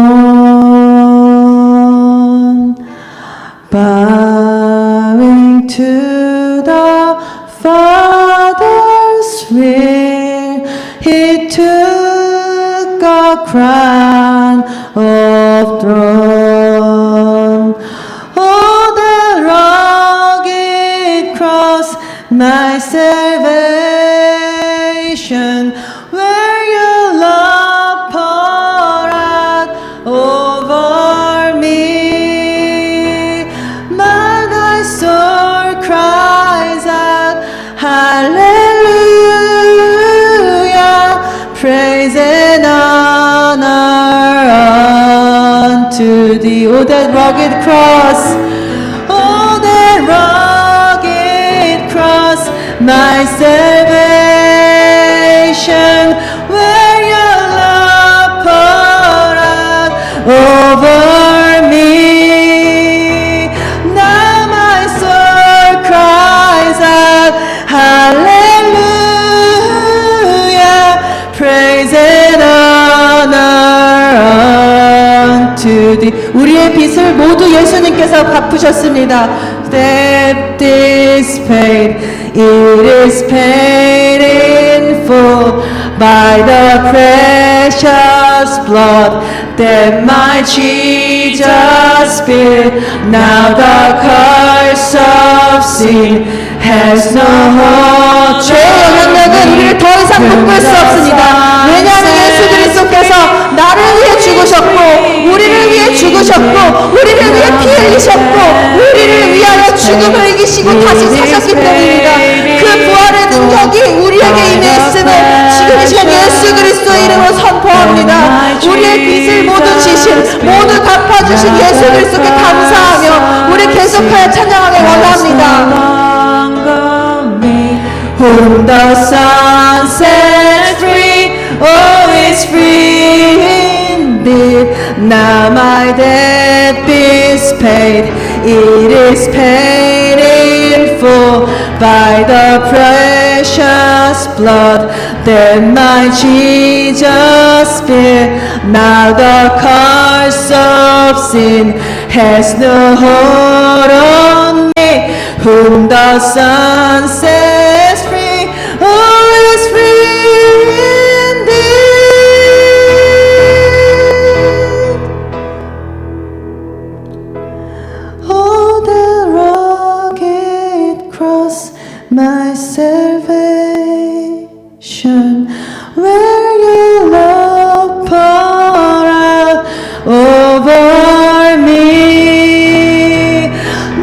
bowing to the Father's will, He took a crown of thorn. Oh, the rugged cross, my salvation, where your love poured out over me. My soul cries out, hallelujah, praise and honor unto thee. Oh, that rugged cross, oh, that rugged cross, my salvation, where your love poured out over me. Now my soul cries out, hallelujah, praise and honor unto thee. 우리의 빚을 모두 예수님께서 갚으셨습니다. Debt is paid, it is paid in full by the precious blood that my Jesus spilled. Now the curse of sin has no hold. 죄의 영향력은 우리를 더 이상 묶을 수 없습니다. 왜냐하면 예수 그리스도께서 나를 위해 죽으셨고, 우리를 위해 죽으셨고, 우리를 위해 위해 피 흘리셨고 우리를 위하여 죽음을 이기시고 다시 사셨기 때문입니다. 그 부활의 능력이 우리에게 임했음을 지금 이 시간 예수 그리스도의 이름으로 선포합니다. 우리의 빚을 모두 지신 모두 갚아주신 예수 그리스도께 감사하며 우리 계속하여 찬양하기 원합니다. Whom the Son sets free, oh, is free indeed. Now my debt is paid, it is paid in full by the precious blood that my Jesus spilled. Now the curse of sin has no hold on me. Whom the Son sets free, oh, is free indeed. Oh, the rugged cross, my salvation, where your love poured out over me.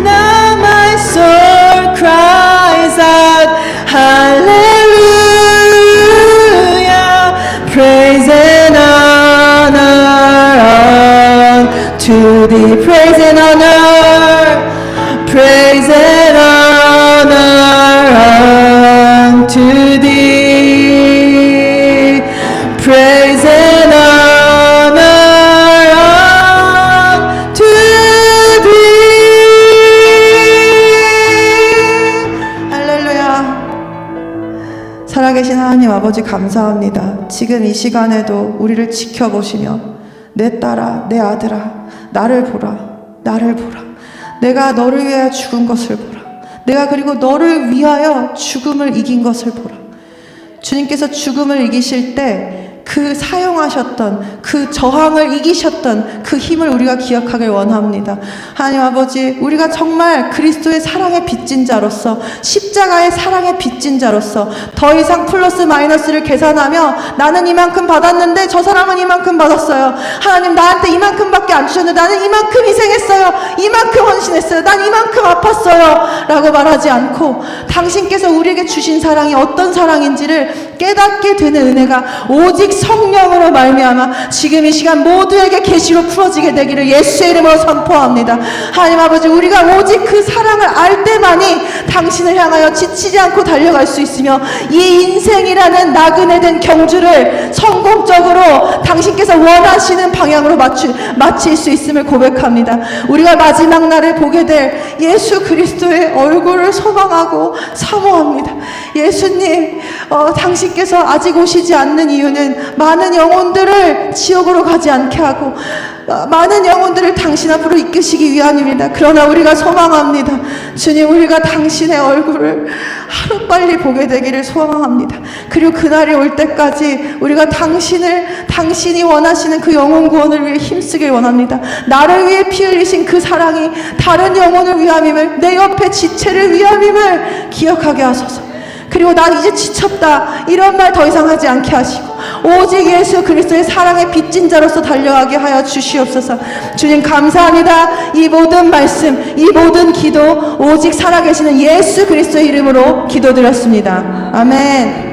Now my soul cries out, hallelujah, praise and honor unto thee, praise and honor, praise and honor unto thee, praise and honor unto thee. 할렐루야. 살아계신 하나님 아버지 감사합니다. 지금 이 시간에도 우리를 지켜보시며 내 딸아 내 아들아 나를 보라 나를 보라 내가 너를 위하여 죽은 것을 보라 내가 그리고 너를 위하여 죽음을 이긴 것을 보라. 주님께서 죽음을 이기실 때 그 사용하셨던 그 저항을 이기셨던 그 힘을 우리가 기억하길 원합니다. 하나님 아버지, 우리가 정말 그리스도의 사랑에 빚진 자로서 십자가의 사랑에 빚진 자로서 더 이상 플러스 마이너스를 계산하며 나는 이만큼 받았는데 저 사람은 이만큼 받았어요. 하나님 나한테 이만큼밖에 안 주셨는데 나는 이만큼 희생했어요. 이만큼 헌신했어요. 난 이만큼 아팠어요. 라고 말하지 않고 당신께서 우리에게 주신 사랑이 어떤 사랑인지를 깨닫게 되는 은혜가 오직 성령으로 말미암아 지금 이 시간 모두에게 계시로 풀어지게 되기를 예수의 이름으로 선포합니다. 하나님 아버지, 우리가 오직 그 사랑을 알 때만이 당신을 향하여 지치지 않고 달려갈 수 있으며 이 인생이라는 나그네 된 경주를 성공적으로 당신께서 원하시는 방향으로 마칠 수 있음을 고백합니다. 우리가 마지막 날에 보게 될 예수 그리스도의 얼굴을 소망하고 사모합니다. 예수님, 당신께서 아직 오시지 않는 이유는 많은 영혼들을 지옥으로 가지 않게 하고 많은 영혼들을 당신 앞으로 이끄시기 위함입니다. 그러나 우리가 소망합니다. 주님, 우리가 당신의 얼굴을 하루빨리 보게 되기를 소망합니다. 그리고 그날이 올 때까지 우리가 당신이 원하시는 그 영혼 구원을 위해 힘쓰길 원합니다. 나를 위해 피 흘리신 그 사랑이 다른 영혼을 위함임을, 내 옆에 지체를 위함임을 기억하게 하소서. 그리고 난 이제 지쳤다 이런 말 더 이상 하지 않게 하시고 오직 예수 그리스도의 사랑에 빚진 자로서 달려가게 하여 주시옵소서. 주님 감사합니다. 이 모든 말씀, 이 모든 기도 오직 살아계시는 예수 그리스도의 이름으로 기도드렸습니다. 아멘.